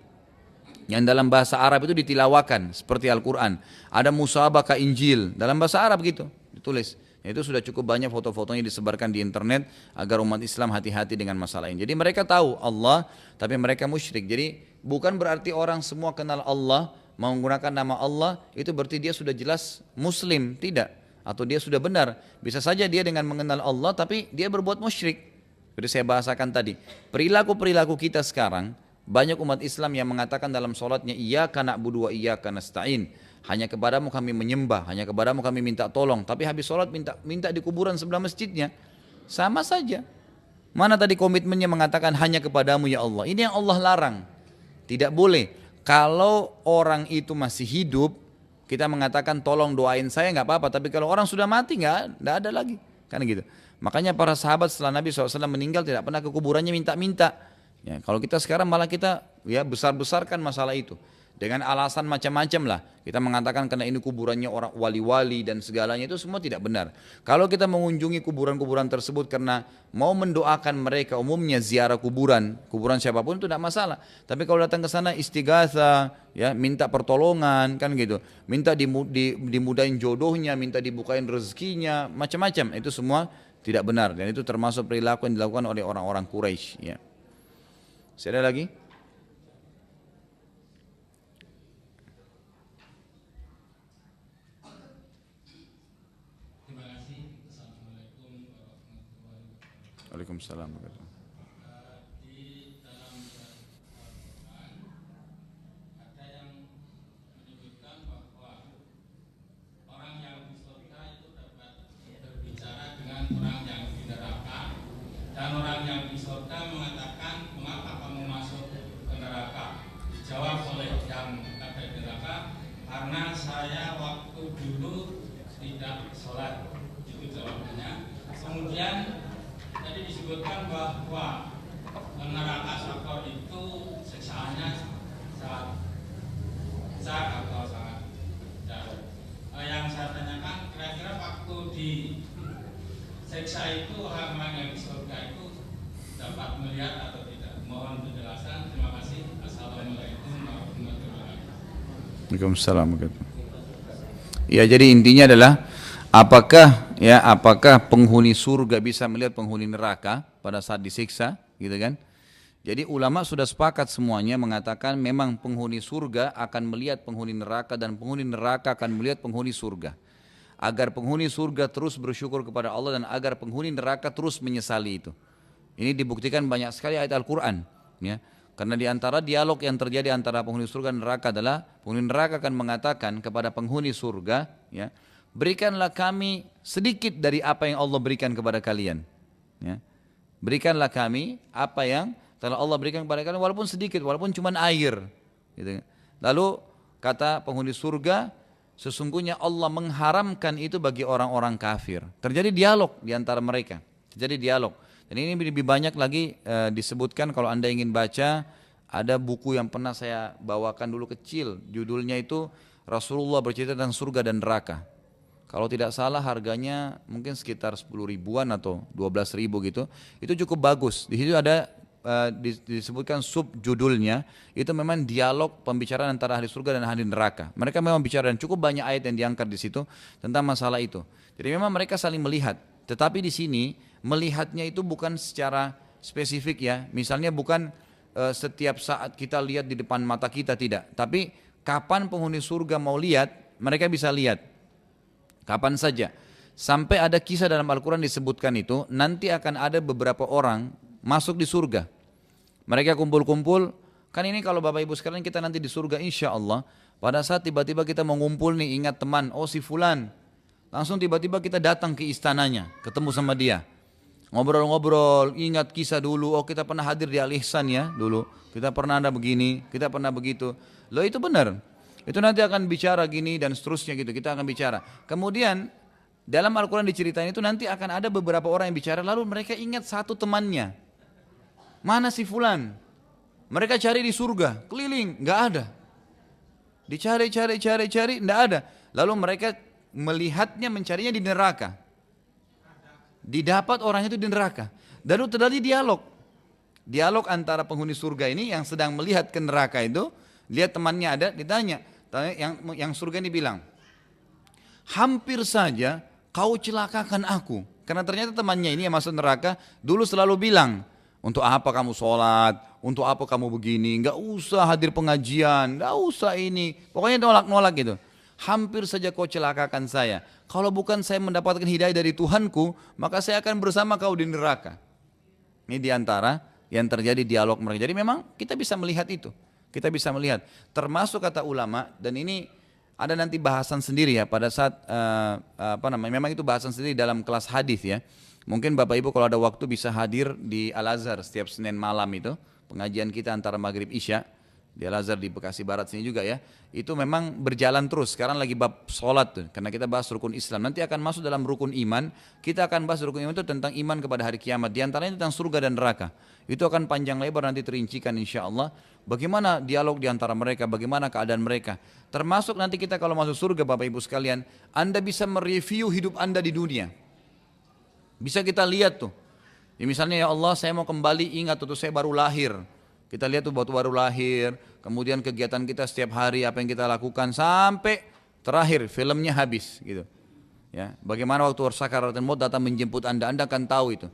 yang dalam bahasa Arab itu ditilawakan seperti Al-Quran. Ada musabaqah Injil dalam bahasa Arab gitu ditulis. Itu sudah cukup banyak foto-fotonya disebarkan di internet agar umat Islam hati-hati dengan masalah ini. Jadi mereka tahu Allah, tapi mereka musyrik. Jadi bukan berarti orang semua kenal Allah, menggunakan nama Allah, itu berarti dia sudah jelas Muslim, tidak. Atau dia sudah benar. Bisa saja dia dengan mengenal Allah, tapi dia berbuat musyrik. Jadi saya bahasakan tadi, perilaku-perilaku kita sekarang, banyak umat Islam yang mengatakan dalam sholatnya, iyyaka na'budu wa iyyaka nasta'in. Hanya kepadamu kami menyembah, hanya kepadamu kami minta tolong. Tapi habis sholat minta di kuburan sebelah masjidnya. Sama saja. Mana tadi komitmennya mengatakan hanya kepadamu ya Allah. Ini yang Allah larang. Tidak boleh. Kalau orang itu masih hidup, kita mengatakan tolong doain saya nggak apa-apa. Tapi kalau orang sudah mati nggak ada lagi. Kan gitu. Makanya para sahabat setelah Nabi SAW meninggal tidak pernah ke kuburannya minta-minta. Ya, kalau kita sekarang malah kita ya besar-besarkan masalah itu. Dengan alasan macam-macam lah. Kita mengatakan karena ini kuburannya orang wali-wali dan segalanya, itu semua tidak benar. Kalau kita mengunjungi kuburan-kuburan tersebut karena mau mendoakan mereka, umumnya ziarah kuburan siapapun itu tidak masalah. Tapi kalau datang ke sana istighatha, ya, minta pertolongan kan gitu. Minta dimudahin jodohnya, minta dibukain rezekinya, macam-macam. Itu semua tidak benar dan itu termasuk perilaku yang dilakukan oleh orang-orang Quraisy, ya. Ada lagi? Waalaikumsalam. Di dalam Al-Quran ada yang menyebutkan bahwa orang yang di surga itu dapat berbicara dengan orang yang di neraka, dan orang yang di surga mengatakan mengapa kamu masuk ke neraka. Dijawab oleh yang ada di neraka, karena saya waktu di Kemudian tadi disebutkan bahwa neraka Sakor itu siksaannya sangat besar atau sangat jauh. Yang saya tanyakan, kira-kira waktu di siksa itu orang-orang yang di surga itu dapat melihat atau tidak? Mohon penjelasan. Terima kasih. Assalamualaikum warahmatullahi wabarakatuh. Waalaikumsalam. Ya, jadi intinya adalah apakah penghuni surga bisa melihat penghuni neraka pada saat disiksa, gitu kan? Jadi ulama sudah sepakat semuanya mengatakan memang penghuni surga akan melihat penghuni neraka dan penghuni neraka akan melihat penghuni surga. Agar penghuni surga terus bersyukur kepada Allah dan agar penghuni neraka terus menyesali itu. Ini dibuktikan banyak sekali ayat Al-Quran, ya. Karena di antara dialog yang terjadi antara penghuni surga dan neraka adalah penghuni neraka akan mengatakan kepada penghuni surga, ya, berikanlah kami sedikit dari apa yang Allah berikan kepada kalian. Ya. Berikanlah kami apa yang telah Allah berikan kepada kalian walaupun sedikit, walaupun cuma air. Gitu. Lalu kata penghuni surga, sesungguhnya Allah mengharamkan itu bagi orang-orang kafir. Terjadi dialog di antara mereka. Terjadi dialog. Dan ini lebih banyak lagi disebutkan kalau Anda ingin baca, ada buku yang pernah saya bawakan dulu kecil, judulnya itu Rasulullah bercerita tentang surga dan neraka. Kalau tidak salah harganya mungkin sekitar 10 ribuan atau 12 ribu gitu. Itu cukup bagus. Di situ ada disebutkan subjudulnya, itu memang dialog pembicaraan antara ahli surga dan ahli neraka. Mereka memang bicara dan cukup banyak ayat yang diangkat di situ tentang masalah itu. Jadi memang mereka saling melihat. Tetapi di sini melihatnya itu bukan secara spesifik ya. Misalnya bukan setiap saat kita lihat di depan mata kita, tidak. Tapi kapan penghuni surga mau lihat, mereka bisa lihat. Kapan saja. Sampai ada kisah dalam Al-Quran disebutkan itu, nanti akan ada beberapa orang masuk di surga. Mereka kumpul-kumpul, kan ini kalau Bapak Ibu sekalian kita nanti di surga insya Allah, pada saat tiba-tiba kita mau ngumpul nih, ingat teman, oh si fulan, langsung tiba-tiba kita datang ke istananya, ketemu sama dia. Ngobrol-ngobrol, ingat kisah dulu, oh kita pernah hadir di Al-Ihsan ya dulu, kita pernah ada begini, kita pernah begitu. Loh itu benar, itu nanti akan bicara gini dan seterusnya gitu, kita akan bicara. Kemudian dalam Al-Quran diceritain itu nanti akan ada beberapa orang yang bicara, lalu mereka ingat satu temannya. Mana si fulan? Mereka cari di surga, keliling, nggak ada. Dicari, nggak ada. Lalu mereka melihatnya, mencarinya di neraka. Didapat orang itu di neraka. Dan terjadi dialog. Dialog antara penghuni surga ini yang sedang melihat ke neraka itu, lihat temannya ada, ditanya. Yang surga ini bilang, hampir saja kau celakakan aku. Karena ternyata temannya ini yang masuk neraka dulu selalu bilang, untuk apa kamu sholat, untuk apa kamu begini, nggak usah hadir pengajian, nggak usah ini, pokoknya nolak-nolak gitu. Hampir saja kau celakakan saya. Kalau bukan saya mendapatkan hidayah dari Tuhanku, maka saya akan bersama kau di neraka. Ini diantara yang terjadi dialog mereka. Jadi memang kita bisa melihat itu. Kita bisa melihat. Termasuk kata ulama, dan ini ada nanti bahasan sendiri ya pada saat memang itu bahasan sendiri dalam kelas hadis ya. Mungkin Bapak Ibu kalau ada waktu bisa hadir di Al-Azhar setiap Senin malam itu, pengajian kita antara Maghrib Isya di Al-Azhar di Bekasi Barat sini juga ya. Itu memang berjalan terus. Sekarang lagi bab sholat tuh, karena kita bahas rukun Islam. Nanti akan masuk dalam rukun iman. Kita akan bahas rukun iman itu tentang iman kepada hari kiamat. Di antaranya tentang surga dan neraka. Itu akan panjang lebar nanti terincikan insya Allah. Bagaimana dialog di antara mereka, bagaimana keadaan mereka. Termasuk nanti kita kalau masuk surga Bapak Ibu sekalian, Anda bisa mereview hidup Anda di dunia. Bisa kita lihat tuh. Ya misalnya ya Allah saya mau kembali ingat waktu saya baru lahir. Kita lihat tuh waktu baru lahir. Kemudian kegiatan kita setiap hari apa yang kita lakukan sampai terakhir filmnya habis gitu. Ya, bagaimana waktu sakaratul maut datang menjemput Anda akan tahu itu.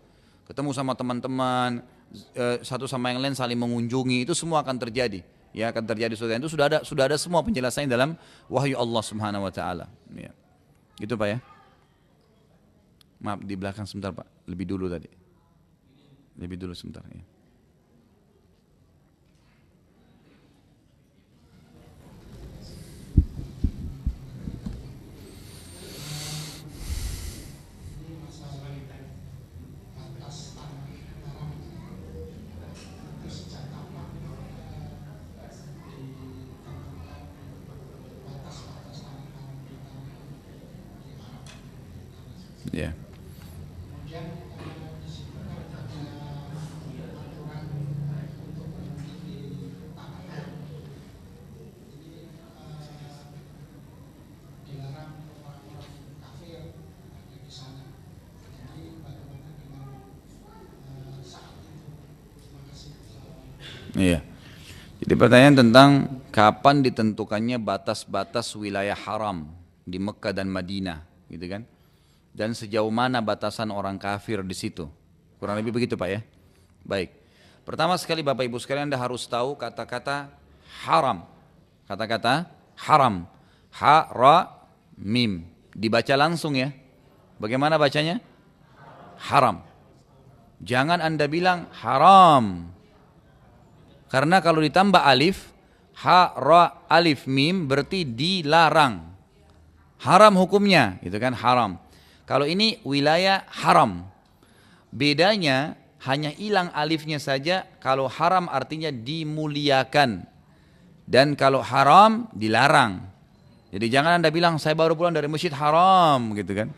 Ketemu sama teman-teman, satu sama yang lain saling mengunjungi, itu semua akan terjadi. Ya, akan terjadi surga. Itu sudah ada semua penjelasannya dalam wahyu Allah Subhanahu wa taala. Ya. Gitu Pak ya. Maaf di belakang sebentar Pak, lebih dulu tadi. Lebih dulu sebentar ya. Ya. Iya. Jadi pertanyaan tentang kapan ditentukannya batas-batas wilayah haram di Mekah dan Madinah, gitu kan? Dan sejauh mana batasan orang kafir di situ? Kurang lebih begitu, Pak ya. Baik. Pertama sekali Bapak Ibu sekalian Anda harus tahu kata-kata haram. Kata-kata haram. Ha ra mim. Dibaca langsung ya. Bagaimana bacanya? Haram. Jangan Anda bilang haram. Karena kalau ditambah alif, ha, ra, alif, mim berarti dilarang. Haram hukumnya, gitu kan, haram. Kalau ini wilayah haram. Bedanya hanya hilang alifnya saja, kalau haram artinya dimuliakan. Dan kalau haram dilarang. Jadi jangan Anda bilang saya baru pulang dari masjid haram, gitu kan.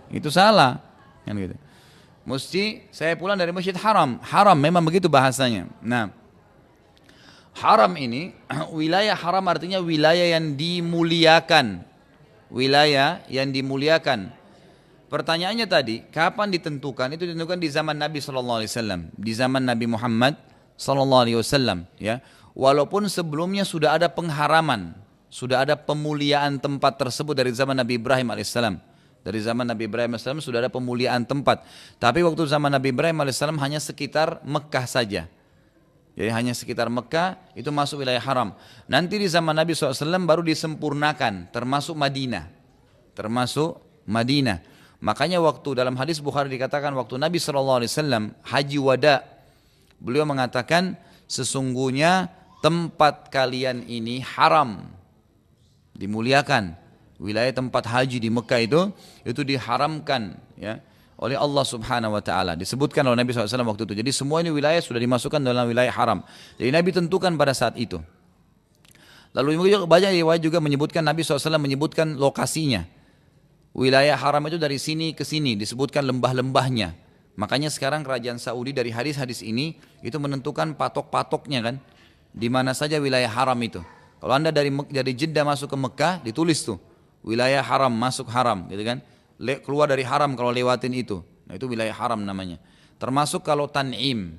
Itu salah, kan gitu. Mesti saya pulang dari masjid haram. Haram memang begitu bahasanya. Nah, haram ini, wilayah haram artinya wilayah yang dimuliakan. Wilayah yang dimuliakan. Pertanyaannya tadi, kapan ditentukan? Itu ditentukan di zaman Nabi SAW. Di zaman Nabi Muhammad SAW. Ya. Walaupun sebelumnya sudah ada pengharaman. Sudah ada pemuliaan tempat tersebut dari zaman Nabi Ibrahim AS. Dari zaman Nabi Ibrahim AS sudah ada pemuliaan tempat. Tapi waktu zaman Nabi Ibrahim AS hanya sekitar Mekah saja. Jadi hanya sekitar Mekah itu masuk wilayah haram. Nanti di zaman Nabi SAW baru disempurnakan termasuk Madinah. Termasuk Madinah. Makanya waktu dalam hadis Bukhari dikatakan waktu Nabi SAW haji wada. Beliau mengatakan sesungguhnya tempat kalian ini haram. Dimuliakan. Wilayah tempat haji di Mekah itu diharamkan ya oleh Allah Subhanahu wa taala. Disebutkan oleh Nabi SAW waktu itu. Jadi semua ini wilayah sudah dimasukkan dalam wilayah haram. Jadi Nabi tentukan pada saat itu. Lalu banyak riwayat juga menyebutkan Nabi SAW menyebutkan lokasinya. Wilayah haram itu dari sini ke sini disebutkan lembah-lembahnya. Makanya sekarang kerajaan Saudi dari hadis-hadis ini itu menentukan patok-patoknya kan. Di mana saja wilayah haram itu. Kalau Anda dari Jeddah masuk ke Mekah ditulis tuh wilayah haram, masuk haram, gitu kan? Keluar dari haram kalau lewatin itu. Nah, itu wilayah haram namanya. Termasuk kalau Tan'im.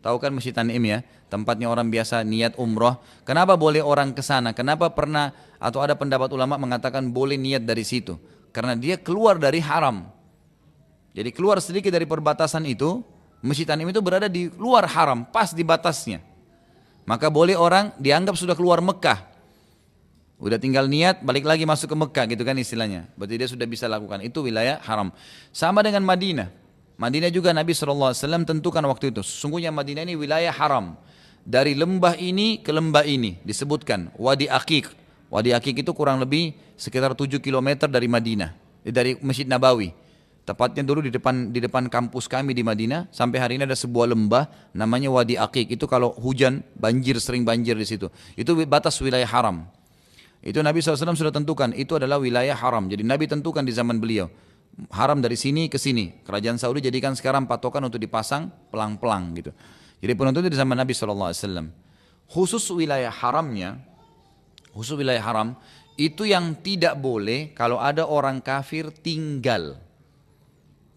Tahu kan Masjid Tan'im ya? Tempatnya orang biasa niat umroh. Kenapa boleh orang ke sana? Kenapa pernah atau ada pendapat ulama mengatakan boleh niat dari situ? Karena dia keluar dari haram. Jadi keluar sedikit dari perbatasan itu, Masjid Tan'im itu berada di luar haram, pas di batasnya. Maka boleh orang dianggap sudah keluar Mekah. Udah tinggal niat, balik lagi masuk ke Mekah gitu kan istilahnya. Berarti dia sudah bisa lakukan. Itu wilayah haram. Sama dengan Madinah. Madinah juga Nabi SAW tentukan waktu itu. Sesungguhnya Madinah ini wilayah haram. Dari lembah ini ke lembah ini. Disebutkan Wadi Aqiq. Wadi Aqiq itu kurang lebih sekitar 7 km dari Madinah. Dari Masjid Nabawi. Tepatnya dulu di depan kampus kami di Madinah. Sampai hari ini ada sebuah lembah namanya Wadi Aqiq. Itu kalau hujan, sering banjir di situ. Itu batas wilayah haram. Itu Nabi SAW sudah tentukan, itu adalah wilayah haram. Jadi Nabi tentukan di zaman beliau. Haram dari sini ke sini. Kerajaan Saudi jadikan sekarang patokan untuk dipasang pelang-pelang gitu. Jadi penentu itu di zaman Nabi SAW. Khusus wilayah haram, itu yang tidak boleh kalau ada orang kafir tinggal.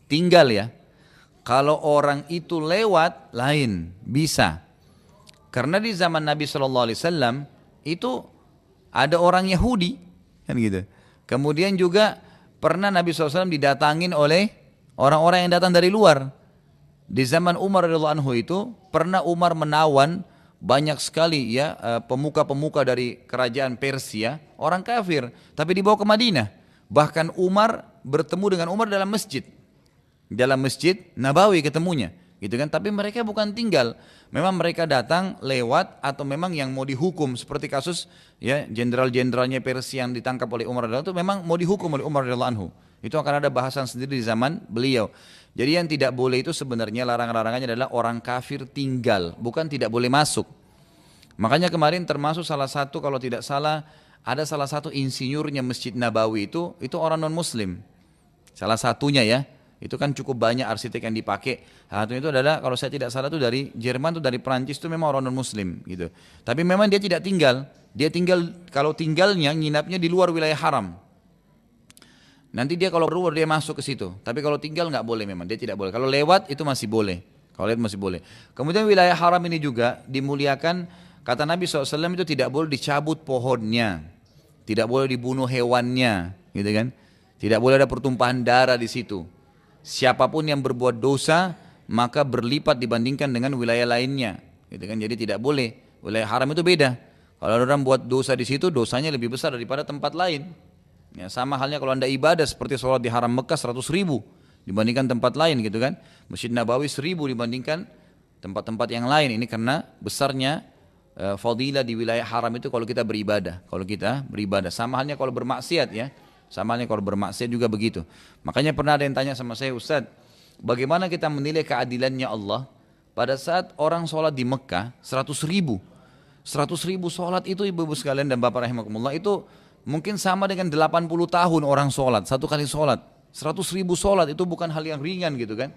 Tinggal ya. Kalau orang itu lewat, lain, bisa. Karena di zaman Nabi SAW, itu ada orang Yahudi, kan gitu. Kemudian juga pernah Nabi SAW didatangin oleh orang-orang yang datang dari luar. Di zaman Umar radhiyallahu anhu itu pernah Umar menawan banyak sekali ya pemuka-pemuka dari kerajaan Persia, orang kafir, tapi dibawa ke Madinah. Bahkan Umar bertemu dengan Umar dalam masjid Nabawi ketemunya. Gitu kan, tapi mereka bukan tinggal, memang mereka datang lewat atau memang yang mau dihukum seperti kasus ya jenderal-jenderalnya Persia yang ditangkap oleh Umar radhiyallahu anhu itu memang mau dihukum oleh Umar radhiyallahu anhu. Itu akan ada bahasan sendiri di zaman beliau. Jadi yang tidak boleh itu sebenarnya larangan-larangannya adalah orang kafir tinggal, bukan tidak boleh masuk. Makanya kemarin termasuk salah satu kalau tidak salah ada salah satu insinyurnya Masjid Nabawi itu orang non muslim. Salah satunya ya. Itu kan cukup banyak arsitek yang dipakai. Satu itu adalah kalau saya tidak salah itu dari Jerman, itu dari Perancis, itu memang orang non muslim gitu. Tapi memang dia tidak tinggal. Dia tinggal, kalau tinggalnya nginapnya di luar wilayah haram. Nanti dia kalau keluar dia masuk ke situ. Tapi kalau tinggal nggak boleh, memang dia tidak boleh. Kalau lewat itu masih boleh. Kalau lewat masih boleh. Kemudian wilayah haram ini juga dimuliakan. Kata Nabi SAW itu tidak boleh dicabut pohonnya, tidak boleh dibunuh hewannya, gitu kan? Tidak boleh ada pertumpahan darah di situ. Siapapun yang berbuat dosa maka berlipat dibandingkan dengan wilayah lainnya, gitu kan? Jadi tidak boleh. Wilayah haram itu beda. Kalau orang buat dosa di situ, dosanya lebih besar daripada tempat lain. Ya, sama halnya kalau anda ibadah seperti sholat di haram Mekah 100.000 dibandingkan tempat lain, gitu kan? Masjid Nabawi 1.000 dibandingkan tempat-tempat yang lain. Ini karena besarnya fadilah di wilayah haram itu kalau kita beribadah. Kalau kita beribadah, sama halnya kalau bermaksiat ya. Sama halnya kalau bermaksiat juga begitu. Makanya pernah ada yang tanya sama saya, Ustaz, bagaimana kita menilai keadilannya Allah pada saat orang sholat di Mekah 100.000. 100.000 sholat itu ibu-ibu sekalian dan bapak rahimakumullah, itu mungkin sama dengan 80 tahun orang sholat, satu kali sholat. 100.000 sholat itu bukan hal yang ringan gitu kan.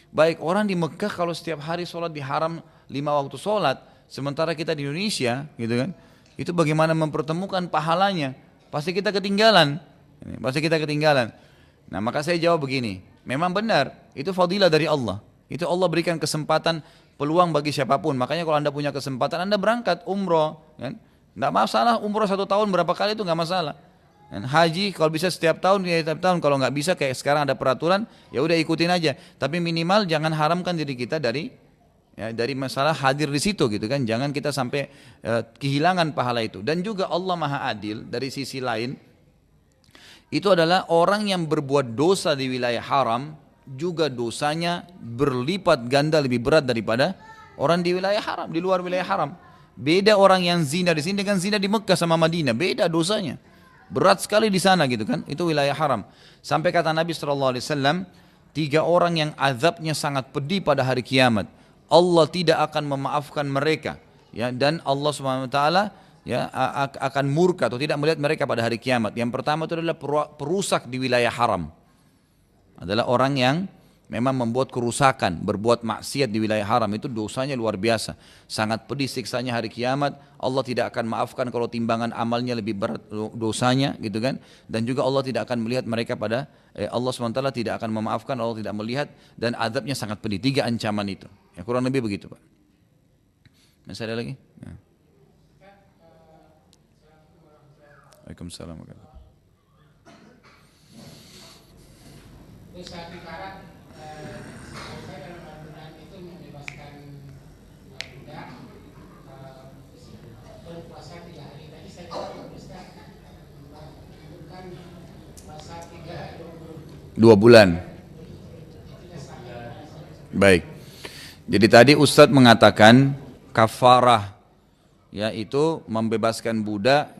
Baik orang di Mekah kalau setiap hari sholat di haram 5 waktu sholat, sementara kita di Indonesia gitu kan, itu bagaimana mempertemukan pahalanya? Pasti kita ketinggalan. Pasti kita ketinggalan. Nah maka saya jawab begini, memang benar itu fadilah dari Allah. Itu Allah berikan kesempatan, peluang bagi siapapun. Makanya kalau anda punya kesempatan, anda berangkat umroh kan? Nggak masalah, umroh 1 tahun berapa kali itu nggak masalah. Dan haji kalau bisa setiap tahun, ya setiap tahun. Kalau nggak bisa kayak sekarang ada peraturan, ya udah ikutin aja. Tapi minimal jangan haramkan diri kita dari masalah hadir di situ gitu kan. Jangan kita sampai kehilangan pahala itu. Dan juga Allah Maha Adil dari sisi lain, itu adalah orang yang berbuat dosa di wilayah haram juga dosanya berlipat ganda lebih berat daripada orang di wilayah haram, di luar wilayah haram. Beda orang yang zina di sini dengan zina di Mekah sama Madinah, beda dosanya. Berat sekali di sana gitu kan, itu wilayah haram. Sampai kata Nabi SAW, 3 orang yang azabnya sangat pedih pada hari kiamat. Allah tidak akan memaafkan mereka, ya, dan Allah SWT ya akan murka atau tidak melihat mereka pada hari kiamat. Yang pertama itu adalah perusak di wilayah haram. Adalah orang yang memang membuat kerusakan, berbuat maksiat di wilayah haram, itu dosanya luar biasa. Sangat pedih siksanya hari kiamat. Allah tidak akan maafkan kalau timbangan amalnya lebih berat dosanya gitu kan. Dan juga Allah tidak akan melihat mereka pada Allah SWT tidak akan memaafkan, Allah tidak melihat, dan azabnya sangat pedih. 3 ancaman itu. Ya, kurang lebih begitu Pak. Masih ada lagi? Ya. Waalaikumsalam. Terus saat dikarat, saya dalam Al-Quran itu membebaskan budak berpuasa 3 hari. Tadi saya katakan Ustaz, bukan puasa 2 bulan. Baik. Jadi tadi Ustadz mengatakan kafarah, yaitu membebaskan budak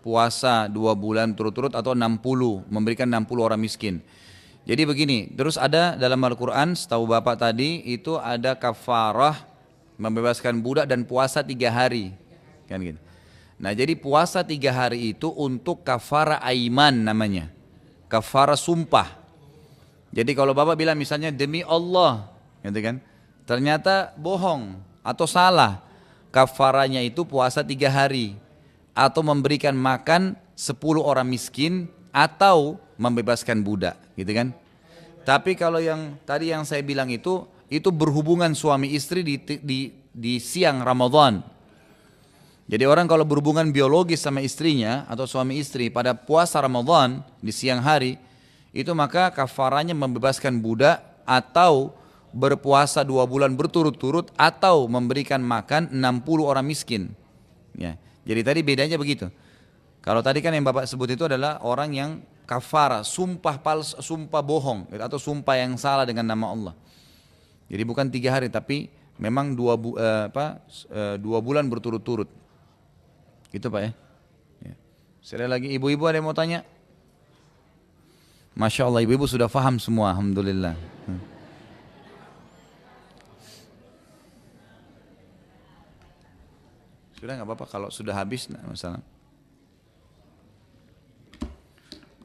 puasa 2 bulan turut-turut atau 60, memberikan 60 orang miskin. Jadi begini, terus ada dalam Al-Quran, setahu Bapak tadi, itu ada kafarah, membebaskan budak dan puasa 3 hari. Kan gitu. Nah jadi puasa 3 hari itu untuk kafarah aiman namanya. Kafarah sumpah. Jadi kalau Bapak bilang misalnya demi Allah, gitu kan, ternyata bohong atau salah, kafaranya itu puasa 3 hari. Atau memberikan makan 10 orang miskin, atau membebaskan budak, gitu kan. Tapi kalau yang tadi yang saya bilang itu berhubungan suami istri di siang Ramadan. Jadi orang kalau berhubungan biologis sama istrinya atau suami istri pada puasa Ramadan di siang hari, itu maka kafaranya membebaskan budak atau berpuasa 2 bulan berturut-turut atau memberikan makan 60 orang miskin. Ya. Jadi tadi bedanya begitu. Kalau tadi kan yang Bapak sebut itu adalah orang yang kafara, sumpah palsu, sumpah bohong atau sumpah yang salah dengan nama Allah. Jadi bukan 3 hari tapi memang 2 bulan berturut-turut. Gitu Pak ya. Ya. Sekali lagi ibu-ibu ada yang mau tanya? Masya Allah ibu-ibu sudah paham semua, alhamdulillah. Sudah nggak apa-apa kalau sudah habis, nah, masalah.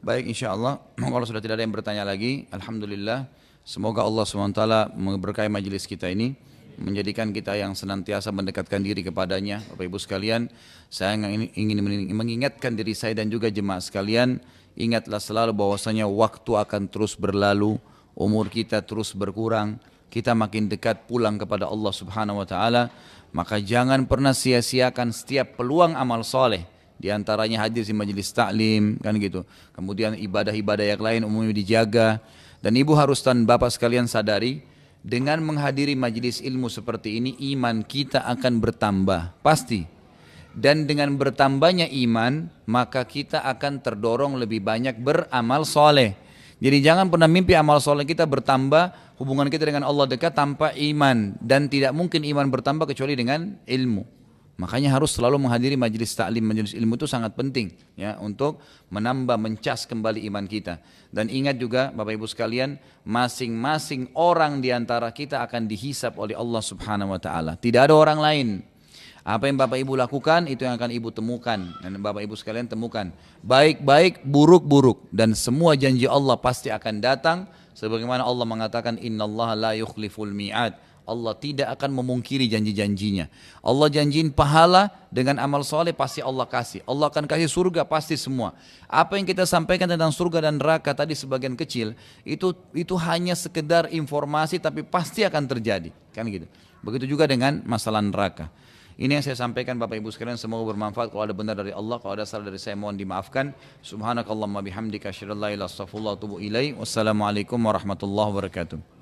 Baik, insya Allah kalau sudah tidak ada yang bertanya lagi, alhamdulillah. Semoga Allah SWT memberkahi majelis kita ini, menjadikan kita yang senantiasa mendekatkan diri kepadanya. Bapak Ibu sekalian, saya ingin mengingatkan diri saya dan juga jemaah sekalian, ingatlah selalu bahwasanya waktu akan terus berlalu, umur kita terus berkurang, kita makin dekat pulang kepada Allah Subhanahu wa taala, maka jangan pernah sia-siakan setiap peluang amal soleh. Di antaranya hadir di majelis taklim, kan gitu. Kemudian ibadah-ibadah yang lain umumnya dijaga. Dan ibu harus dan bapak sekalian sadari, dengan menghadiri majelis ilmu seperti ini, iman kita akan bertambah, pasti. Dan dengan bertambahnya iman, maka kita akan terdorong lebih banyak beramal soleh. Jadi jangan pernah mimpi amal soleh kita bertambah, hubungan kita dengan Allah dekat tanpa iman. Dan tidak mungkin iman bertambah kecuali dengan ilmu. Makanya harus selalu menghadiri majelis taklim, majelis ilmu itu sangat penting ya, untuk menambah, mencas kembali iman kita. Dan ingat juga Bapak Ibu sekalian, masing-masing orang di antara kita akan dihisap oleh Allah Subhanahu wa taala. Tidak ada orang lain. Apa yang Bapak Ibu lakukan itu yang akan Ibu temukan, dan Bapak Ibu sekalian temukan. Baik-baik, buruk-buruk, dan semua janji Allah pasti akan datang sebagaimana Allah mengatakan innallaha la yukhliful mi'ad. Allah tidak akan memungkiri janji-janjinya. Allah janjiin pahala dengan amal soleh pasti Allah kasih. Allah akan kasih surga pasti semua. Apa yang kita sampaikan tentang surga dan neraka tadi sebagian kecil, itu hanya sekedar informasi tapi pasti akan terjadi. Kan gitu. Begitu juga dengan masalah neraka. Ini yang saya sampaikan Bapak Ibu sekalian, semoga bermanfaat. Kalau ada benar dari Allah, kalau ada salah dari saya mohon dimaafkan. Subhanakallahumma bihamdika asyhadu an la ilaha illa anta astaghfiruka wa atubu ilaik. Wassalamualaikum warahmatullahi wabarakatuh.